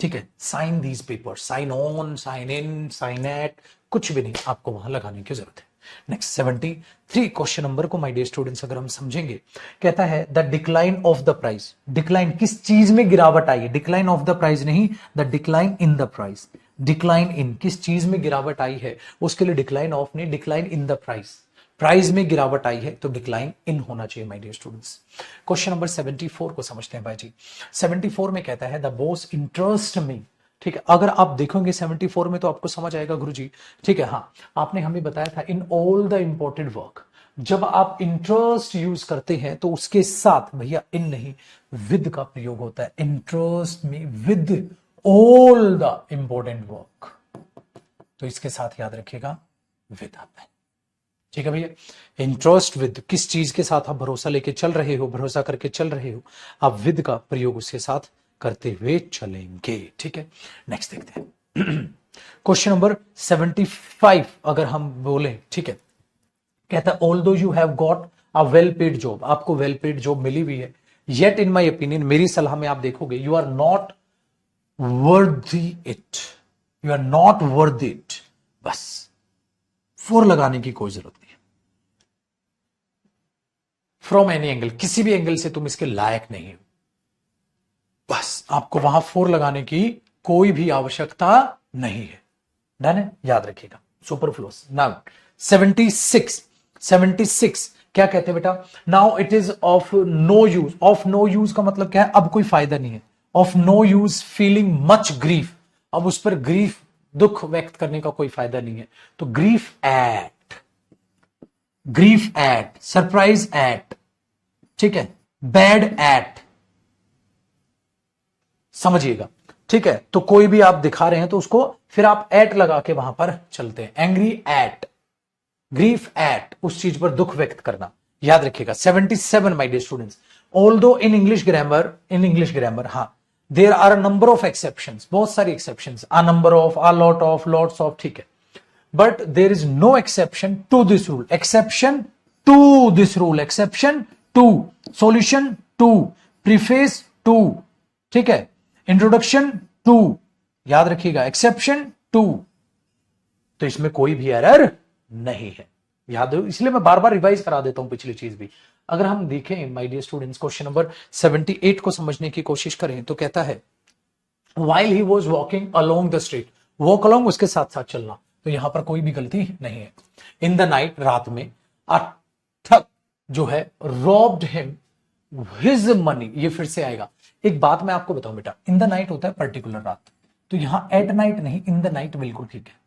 ठीक है, sign these paper, sign on, sign in, sign at, कुछ भी नहीं आपको वहां लगाने की जरूरत है। नेक्स्ट 73 क्वेश्चन नंबर को माय डियर स्टूडेंट्स अगर हम समझेंगे, कहता है the decline of the price. Decline किस चीज में गिरावट आई है? डिक्लाइन ऑफ द प्राइस नहीं, the decline in the price. Decline in किस चीज में गिरावट आई है, उसके लिए डिक्लाइन ऑफ नहीं, decline in the price. Price में गिरावट आई है तो डिक्लाइन इन होना चाहिए my dear students. Question number 74 को समझते हैं भाई जी। 74 में कहता है द बॉस इंटरेस्ट में। ठीक है, अगर आप देखोगे 74 में तो आपको समझ आएगा गुरुजी। ठीक है, हाँ, आपने हमें बताया था in all the important work, जब आप इंटरेस्ट यूज करते हैं तो उसके साथ भैया इन नहीं विद का प्रयोग होता है। इंटरेस्ट में with all the important work, तो इसके साथ याद रखिएगा विद आता है। ठीक है भैया, इंटरेस्ट विद किस चीज के साथ आप भरोसा लेके चल रहे हो, भरोसा करके चल रहे हो, आप विद का प्रयोग उसके साथ करते हुए चलेंगे। ठीक है, नेक्स्ट देखते हैं। क्वेश्चन नंबर 75 अगर हम बोलें, ठीक है, कहता है ऑल दो you have got a well paid job, आपको वेल पेड जॉब मिली हुई है, येट इन माई ओपिनियन, मेरी सलाह में आप देखोगे you are not worthy it, you are not worthy it. बस फोर लगाने की कोई जरूरत नहीं है। फ्रॉम एनी एंगल, किसी भी एंगल से तुम इसके लायक नहीं हो, बस आपको वहां फोर लगाने की कोई भी आवश्यकता नहीं है। डन है, याद रखिएगा। सुपरफ्लूस। नाउ 76 क्या कहते हैं बेटा? Now it is of no use. Of no use का मतलब क्या है? अब कोई फायदा नहीं है। Of no use feeling much grief, अब उस पर ग्रीफ, दुख व्यक्त करने का कोई फायदा नहीं है, तो grief at, grief at, surprise at, ठीक है, बैड एट, समझिएगा। ठीक है, तो कोई भी आप दिखा रहे हैं तो उसको फिर आप एट लगा के वहां पर चलते हैं। एंग्री एट, ग्रीफ एट, उस चीज पर दुख व्यक्त करना, याद रखिएगा। 77 my dear students, although in English grammar, हाँ, there are number of exceptions, बहुत सारी exceptions, a number of, a lot of, lots of, ठीक है, but there is no exception to this rule. Exception to this rule, exception to, solution to, preface to, ठीक है, introduction to, याद रखिएगा, exception to, तो इसमें कोई भी एरर नहीं है, याद हो, इसलिए मैं बार बार रिवाइज करा देता हूं पिछली चीज भी। अगर हम देखें my dear students, question number 78 को समझने की कोशिश करें तो कहता है while he was walking along the street, walk along उसके साथ साथ चलना, तो यहां पर कोई भी गलती नहीं है। इन द नाइट, रात में, a ठग जो है robbed him his money, ये फिर से आएगा। एक बात मैं आपको बताऊं बेटा, इन द नाइट होता है पर्टिकुलर रात, तो यहां एट नाइट नहीं, इन द नाइट बिल्कुल ठीक है।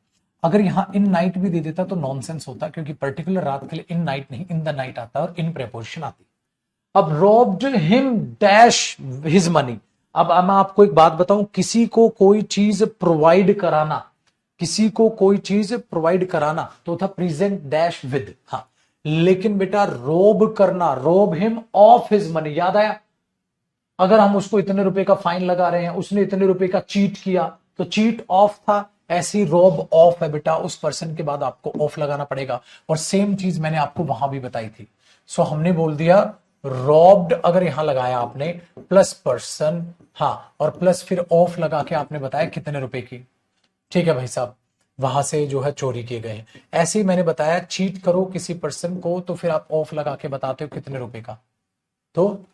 अगर यहां इन नाइट भी दे देता तो नॉनसेंस होता, क्योंकि पर्टिकुलर रात के लिए इन नाइट नहीं, इन द नाइट आता है और इन प्रेपोजिशन आती। अब robbed him dash his money, अब मैं आपको एक बात बताऊं, किसी को कोई चीज प्रोवाइड कराना, किसी को कोई चीज प्रोवाइड कराना तो था प्रेजेंट डैश विद, हाँ, लेकिन बेटा रोब करना, रोब हिम ऑफ हिज मनी, याद आया? अगर हम उसको इतने रुपए का फाइन लगा रहे हैं, उसने इतने रुपए का चीट किया, तो चीट ऑफ था, ऐसी रोब ऑफ है बेटा, उस पर्सन के बाद आपको ऑफ लगाना पड़ेगा। और सेम चीज मैंने आपको वहां भी बताई थी। सो हमने बोल दिया रॉब्ड, अगर यहां लगाया आपने प्लस पर्सन, हाँ, और प्लस फिर ऑफ लगा के आपने बताया कितने रुपए की, ठीक है भाई साहब, वहां से जो है चोरी किए गए। ऐसे ही मैंने बताया चीट करो किसी पर्सन को तो फिर आप ऑफ लगा के बताते हो कितने रुपए का, तो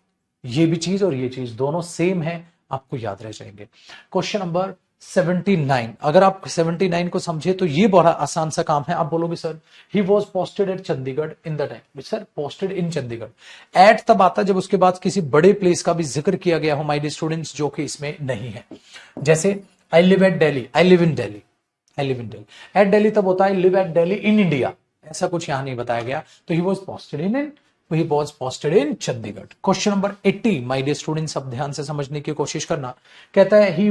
ये भी चीज और ये चीज दोनों सेम है, आपको याद रह जाएंगे। क्वेश्चन नंबर 79, अगर आप 79 को समझे तो ये बड़ा आसान सा काम है। आप बोलोगे sir he was posted at Chandigarh in the time, sir posted in Chandigarh at तब आता जब उसके बाद किसी बड़े प्लेस का भी जिक्र किया गया हो माय डियर स्टूडेंट्स, जो कि इसमें नहीं है। जैसे I live at Delhi, I live in Delhi, I live in Delhi. At Delhi तब होता है live at Delhi in India, ऐसा कुछ यहां नहीं बताया गया, तो he was posted in he was posted in Chandigarh. Question number 80 my dear students, अब ध्यान से समझने की कोशिश करना। कहता है he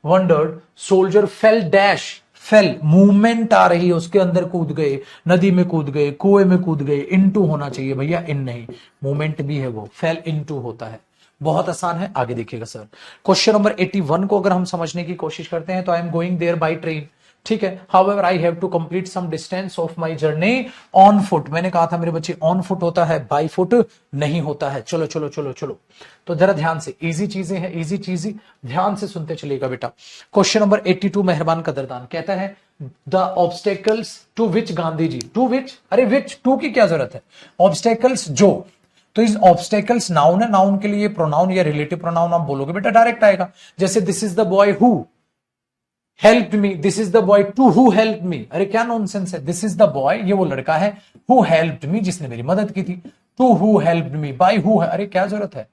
wondered soldier fell dash, fell movement आ रही है उसके अंदर, कूद गए, नदी में कूद गए, कुएं में कूद गए। इनटू होना चाहिए भैया, इन नहीं, मूवमेंट भी है वो, फेल इनटू होता है। बहुत आसान है, आगे देखिएगा सर। क्वेश्चन नंबर 81 को अगर हम समझने की कोशिश करते हैं तो I am going there by train, ठीक है। However I have to complete some distance of my journey on foot. मैंने कहा था मेरे बच्चे ऑन फुट होता है, बाय फुट नहीं होता है। चलो चलो चलो चलो, तो जरा ध्यान से, इजी चीजें हैं, इजी चीजें ध्यान से सुनते चलिएगा बेटा। क्वेश्चन नंबर 82 मेहरबान कदरदान कहता है the obstacles to which Gandhi ji, to which, अरे विच, टू की क्या जरूरत है, ऑब्स्टेकल्स जो, तो इस ऑब्स्टेकल्स नाउन है, नाउन के लिए प्रोनाउन या रिलेटिव प्रोनाउन आप बोलोगे बेटा डायरेक्ट आएगा। जैसे this is the boy who helped me, this is the boy to who helped me, अरे क्या नॉनसेंस है, दिस इज द बॉय ये वो लड़का है, हु हेल्प्ड मी जिसने मेरी मदद की थी, to who helped me, by who है, अरे क्या जरूरत है,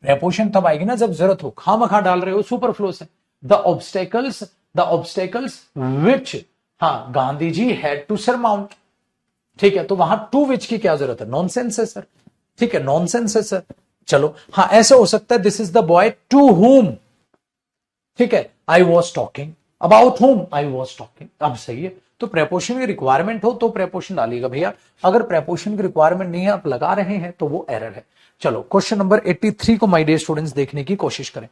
प्रेपोजिशन तब आएगी ना जब जरूरत हो, खामखा डाल रहे हो, सुपरफ्लूस है। द ऑब्स्टेकल्स विच, हाँ Gandhi ji had to surmount, ठीक है, तो वहां टू विच की क्या जरूरत है, नॉनसेंस है सर, ठीक है, नॉनसेंस है सर। चलो हाँ ऐसा हो सकता है this is the boy to whom, ठीक है, आई वॉज टॉकिंग अबाउट हुम आई वॉज टॉकिंग, अब सही है। तो प्रेपोजिशन की रिक्वायरमेंट हो तो प्रेपोजिशन डालिएगा भैया, अगर प्रेपोजिशन की रिक्वायरमेंट नहीं है आप लगा रहे हैं तो वो एरर है। चलो क्वेश्चन नंबर 83 को माय डियर स्टूडेंट्स देखने की कोशिश करें।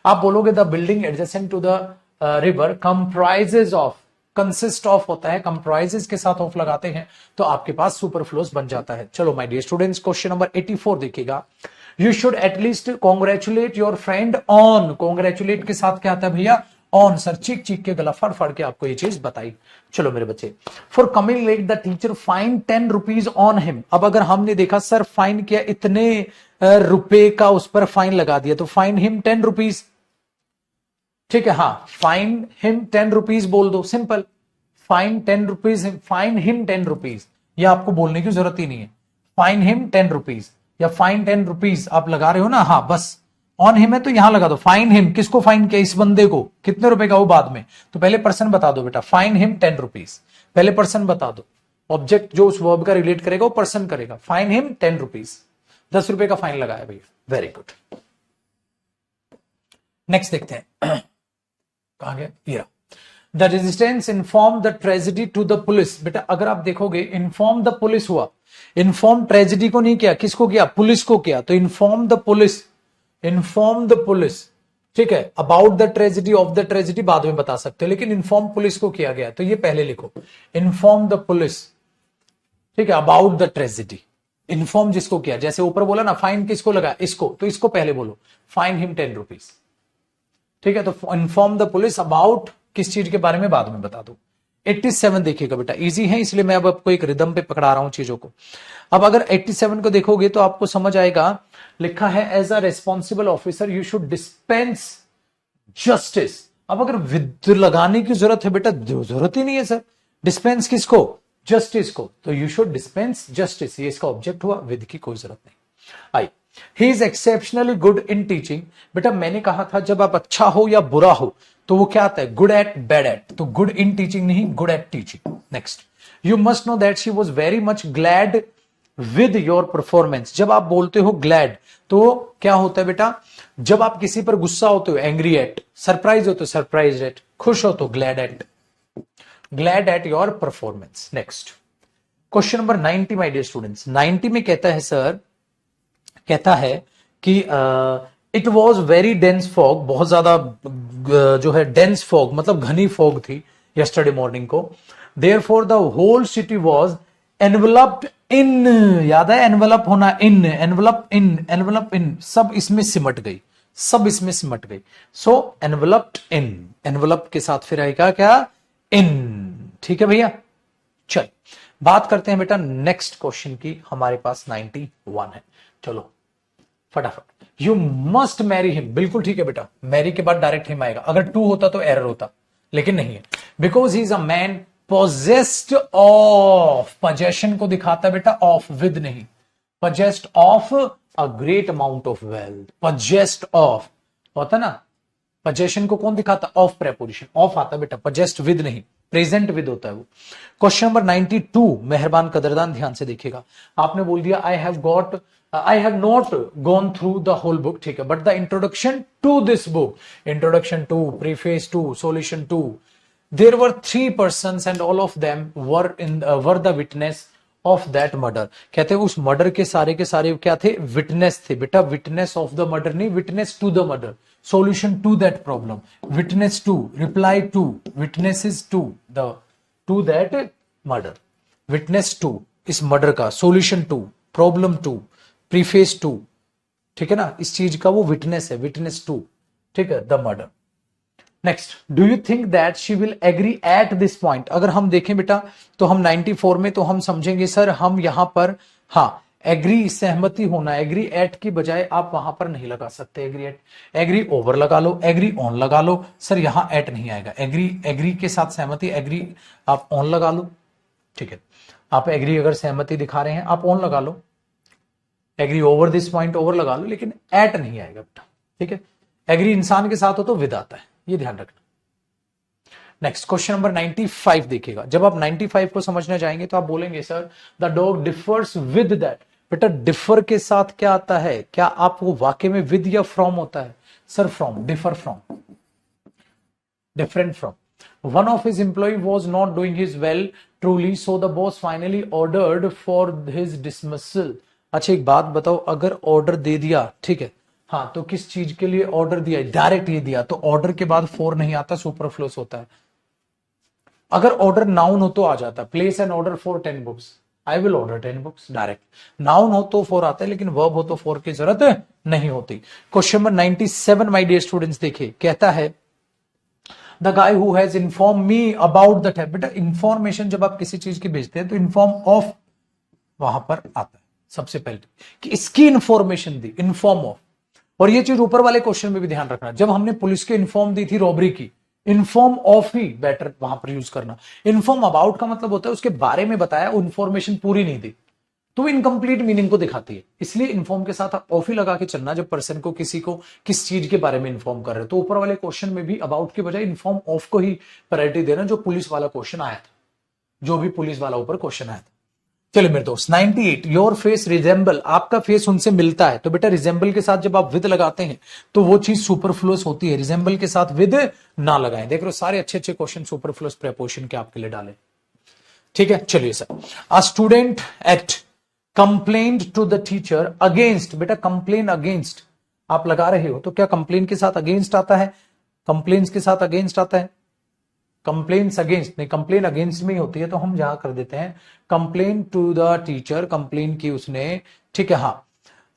आप बोलोगे the building adjacent to the river comprises of, consist of होता है, कंप्राइजेज के साथ ऑफ लगाते हैं तो आपके पास सुपरफ्लोस बन जाता है। चलो my dear students question number 84 देखिएगा। You should at least congratulate your friend on, congratulate के साथ क्या आता है भैया, ऑन। सर चीख चीख के गला फड़ फड़ के आपको ये चीज बताई। चलो मेरे बच्चे, for coming let the teacher fine 10 rupees on him. अब अगर हमने देखा सर फाइन किया, इतने रुपए का उस पर फाइन लगा दिया, तो फाइन हिम 10 रुपीज, ठीक है, हाँ फाइन हिम 10 रुपीज बोल दो, simple, fine 10 rupees, fine him 10 rupees, यह आपको बोलने की जरूरत ही नहीं है, फाइन हिम 10 रुपीज या फाइन 10 रुपीज आप लगा रहे हो ना, हाँ बस ऑन हिम है तो यहां लगा दो, फाइन हिम, किसको फाइन किया, इस बंदे को, कितने रुपए का वो बाद में, तो पहले पर्सन बता दो बेटा, फाइन हिम 10 रुपीज, पहले पर्सन बता दो, ऑब्जेक्ट जो उस वर्ब का रिलेट करेगा वो पर्सन करेगा, फाइन हिम 10 रुपीज, 10 रुपए का फाइन लगाया भैया, वेरी गुड। नेक्स्ट देखते हैं कहां गया, the resistance inform the tragedy to the police. बेटा अगर आप देखोगे इन्फॉर्म द पुलिस हुआ, इन्फॉर्म ट्रेजेडी को नहीं किया, किसको किया, पुलिस को किया, तो inform the police, inform the police, ठीक है, about the tragedy, of the tragedy बाद में बता सकते हो, लेकिन इन्फॉर्म पुलिस को किया गया तो ये पहले लिखो, इन्फॉर्म द पुलिस, ठीक है, अबाउट द ट्रेजेडी, इन्फॉर्म जिसको किया, जैसे ऊपर बोला ना फाइन किसको लगा, इसको, तो इसको पहले बोलो, फाइन हिम 10 रुपीज, ठीक है, तो इन्फॉर्म द पुलिस अबाउट किस चीज के बारे में बाद में बता दो। 87 देखिएगा बेटा, इजी है इसलिए मैं अब आपको एक रिदम पे पकड़ा रहा हूं चीजों को। अब अगर 87 को देखोगे तो आपको समझ आएगा, लिखा है as a responsible officer you should dispense justice. अब अगर विद लगाने की जरूरत है बेटा, जरूरत ही नहीं है सर, डिस्पेंस किसको, जस्टिस को, तो यू शुड डिस्पेंस जस्टिस, ये इसका ऑब्जेक्ट हुआ, विद की कोई जरूरत नहीं आई। He is exceptionally good in teaching. बेटा मैंने कहा था जब आप अच्छा हो या बुरा हो तो वो क्या आता है, गुड एट बैड एट, तो गुड इन टीचिंग नहीं, good at teaching. Next, you must know that she was very much glad with your performance. जब आप बोलते हो ग्लैड तो क्या होता है बेटा, जब आप किसी पर गुस्सा होते हो एंग्री एट, सरप्राइज हो तो सरप्राइज एट, खुश हो तो glad at, glad at your performance. Next question number 90 my dear students, 90 में कहता है सर, कहता है कि it was very dense fog, बहुत ज्यादा जो है डेंस फॉग मतलब घनी फॉग थी यस्टरडे मॉर्निंग को, therefore the whole city was enveloped in, याद है एनवलप होना, इन, एनवलप इन, एनवलप इन, सब इसमें सिमट गई, सब इसमें सिमट गई, सो एनवलप्ड इन, एनवलप के साथ फिर आएगा क्या, इन, ठीक है भैया। चल बात करते हैं बेटा नेक्स्ट क्वेश्चन की, हमारे पास 91 है, चलो फटाफट। यू मस्ट मैरी हिम, बिल्कुल ठीक है बेटा, मैरी के बाद डायरेक्ट हिम आएगा, अगर टू होता तो एरर होता, लेकिन नहीं है, because he is a man possessed of, possession को दिखाता है बेटा, ऑफ, विद नहीं, possessed of a great amount of wealth, possessed of होता ना, पोजेशन को कौन दिखाता, ऑफ प्रेपोजिशन, ऑफ आता बेटा, पोजेस्ड विद नहीं, प्रेजेंट विद होता है वो। क्वेश्चन नंबर 92, मेहरबान कदरदान ध्यान से देखिएगा। आपने बोल दिया I have not gone through the whole book, ठीक है, but the introduction to this book, introduction to, preface to, solution to, there were 3 persons and all of them were the witness of that murder. कहते हैं उस murder के सारे क्या थे, witness थे बेटा, विटनेस ऑफ द मर्डर नहीं, witness to the murder, solution to that problem, witness to, reply to, witnesses to the to that murder, witness to इस मर्डर का, solution to, problem to, preface to, ठीक है ना, इस चीज का वो विटनेस है, विटनेस टू, ठीक है, the murder. Next, do you think that she will agree at this point. अगर हम देखें बेटा तो हम 94 में तो हम समझेंगे सर हम यहां पर, हाँ, एग्री सहमति होना, एग्री एट की बजाय आप वहां पर नहीं लगा सकते एग्री एट, एग्री ओवर लगा लो, एग्री ऑन लगा लो, सर यहां एट नहीं आएगा, एग्री के साथ सहमति, एग्री आप ऑन लगा लो, ठीक है, आप एग्री अगर सहमति दिखा रहे हैं आप ऑन लगा लो, agree over this point over लगा लो, लेकिन एट नहीं आएगा बेटा, ठीक है। एग्री इंसान के साथ हो तो विद आता है, ये ध्यान रखना। नेक्स्ट क्वेश्चन नंबर 95 देखिएगा। जब आप 95 को समझने जाएंगे तो आप बोलेंगे sir the dog differs with that. बेटा डिफर के साथ क्या आता है, क्या आप वो वाक्य में विद या फ्रॉम होता है, sir from, differ from, different from. One of his employee was not doing his well truly, so the boss finally ordered for his dismissal। अच्छा एक बात बताओ, अगर ऑर्डर दे दिया, ठीक है, हाँ, तो किस चीज के लिए ऑर्डर दिया, डायरेक्ट ये दिया, तो ऑर्डर के बाद फॉर नहीं आता, सुपरफ्लूस होता है। अगर ऑर्डर नाउन हो तो आ जाता, place N order for 10 books, I will order 10 books, direct. Noun हो तो फॉर आता है, लेकिन वर्ब हो तो फॉर की जरूरत नहीं होती। Question number 97 my dear students देखिए, कहता है the guy who has inform me about the theft. बेटा इंफॉर्मेशन जब आप किसी चीज की भेजते हैं तो इन्फॉर्म ऑफ वहां पर आता है सबसे पहले, कि इसकी इंफॉर्मेशन दी, इन्फॉर्म ऑफ। और ये चीज ऊपर वाले क्वेश्चन में भी ध्यान रखना, जब हमने पुलिस को इन्फॉर्म दी थी रॉबरी की, इन्फॉर्म ऑफ ही बेटर वहां पर यूज करना। इन्फॉर्म अबाउट का मतलब होता है उसके बारे में बताया, इन्फॉर्मेशन पूरी नहीं दी तो इनकम्प्लीट मीनिंग को दिखाती है, इसलिए इन्फॉर्म के साथ आप ऑफ ही लगा के चलना जब पर्सन को किसी को किस चीज के बारे में इन्फॉर्म कर रहे हो। तो ऊपर वाले क्वेश्चन में भी अबाउट के बजाय इन्फॉर्म ऑफ को ही प्रायोरिटी देना, जो पुलिस वाला क्वेश्चन आया था, जो भी पुलिस वाला ऊपर क्वेश्चन आया था। चलिए मेरे दोस्त 98, योर फेस रिजेंबल, आपका फेस उनसे मिलता है। तो बेटा रिजेंबल के साथ जब आप विद लगाते हैं तो वो चीज सुपरफ्लुअस होती है, रिजेंबल के साथ विद ना लगाएं। देख रहे हो सारे अच्छे अच्छे क्वेश्चन सुपरफ्लुअस प्रेपोजिशन के आपके लिए डाले, ठीक है। चलिए sir, a student at complained to the teacher against. बेटा कंप्लेन अगेंस्ट आप लगा रहे हो तो क्या कंप्लेन के साथ अगेंस्ट आता है, कंप्लेन्स के साथ अगेंस्ट आता है, कंप्लेन्स अगेंस्ट नहीं, कंप्लेन अगेंस्ट में ही होती है, तो हम यहां कर देते हैं complain to the teacher, complain की उसने, ठीक है, हाँ,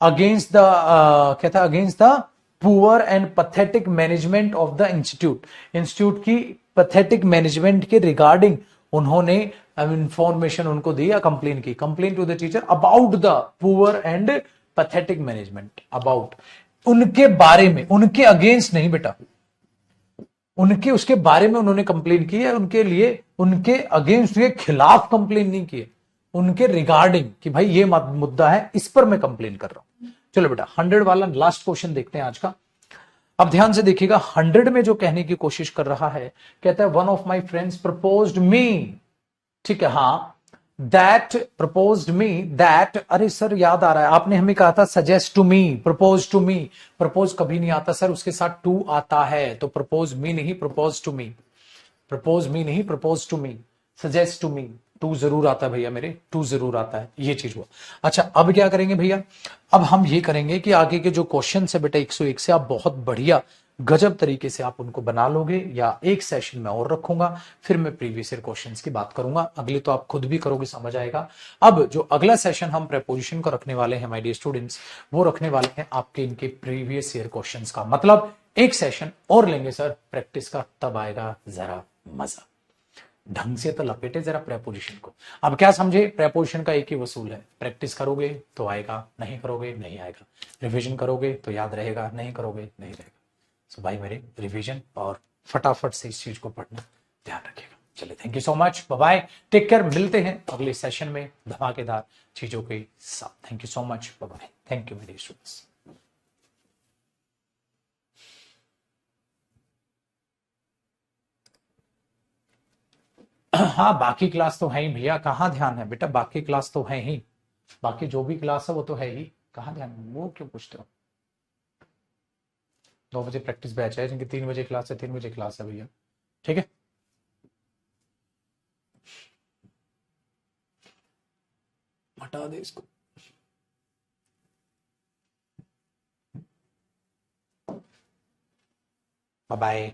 अगेंस्ट द कहता है against the poor and pathetic management of the institute, institute की पथेटिक मैनेजमेंट के रिगार्डिंग उन्होंने इंफॉर्मेशन उनको दी या कंप्लेन की, complain to the teacher about the poor and pathetic management, अबाउट उनके बारे में, उनके अगेंस्ट नहीं बेटा, उनके उसके बारे में उन्होंने कंप्लेन की है, उनके लिए, उनके अगेंस्ट, के खिलाफ कंप्लेन नहीं की है, उनके रिगार्डिंग कि भाई ये मुद्दा है, इस पर मैं कंप्लेन कर रहा हूं। चलो बेटा 100 वाला लास्ट क्वेश्चन देखते हैं आज का। अब ध्यान से देखिएगा, 100 में जो कहने की कोशिश कर रहा है, कहता है one of my friends proposed me, ठीक है, हाँ, दैट प्रपोज्ड मी दैट, अरे सर याद आ रहा है आपने हमें कहा था suggest to me, propose to me, propose कभी नहीं आता सर, उसके साथ टू आता है, तो प्रपोज मी नहीं, propose to me, propose me नहीं, propose to me, suggest to me, to जरूर आता है भैया मेरे, टू जरूर आता है, ये चीज हुआ। अच्छा अब क्या करेंगे भैया, अब हम ये करेंगे कि आगे के जो क्वेश्चन है बेटा 101 से आप बहुत बढ़िया गजब तरीके से आप उनको बना लोगे, या एक सेशन में और रखूंगा, फिर मैं प्रीवियस ईयर क्वेश्चंस की बात करूंगा, अगले तो आप खुद भी करोगे समझ आएगा। अब जो अगला सेशन हम प्रेपोजिशन का रखने वाले हैं माय डियर स्टूडेंट्स, वो रखने वाले हैं आपके इनके प्रीवियस ईयर क्वेश्चंस का, मतलब एक सेशन और लेंगे सर प्रैक्टिस का, तब आएगा जरा मजा। ढंग से तो लपेटे जरा प्रेपोजिशन को। अब क्या समझे, प्रेपोजिशन का एक ही वसूल है, प्रैक्टिस करोगे तो आएगा, नहीं करोगे नहीं आएगा, रिवीजन करोगे तो याद रहेगा, नहीं करोगे नहीं रहेगा। सो भाई मेरे रिवीजन और फटाफट से इस चीज को पढ़ना ध्यान रखिएगा। चलिए thank you so much, bye bye, take care, मिलते हैं अगले सेशन में धमाकेदार चीजों के साथ। Thank you so much, bye bye, thank you मेरे स्टूडेंट्स। हाँ बाकी क्लास तो है ही भैया, कहाँ ध्यान है बेटा, बाकी क्लास तो है ही, बाकी जो भी क्लास है वो तो है ही, कहाँ ध्यान है? वो क्यों पूछते हो? 2 बजे प्रैक्टिस बैच है, जिनकी 3 बजे क्लास है, 3 बजे क्लास है भैया, ठीक है। हटा दे इसको। Bye bye.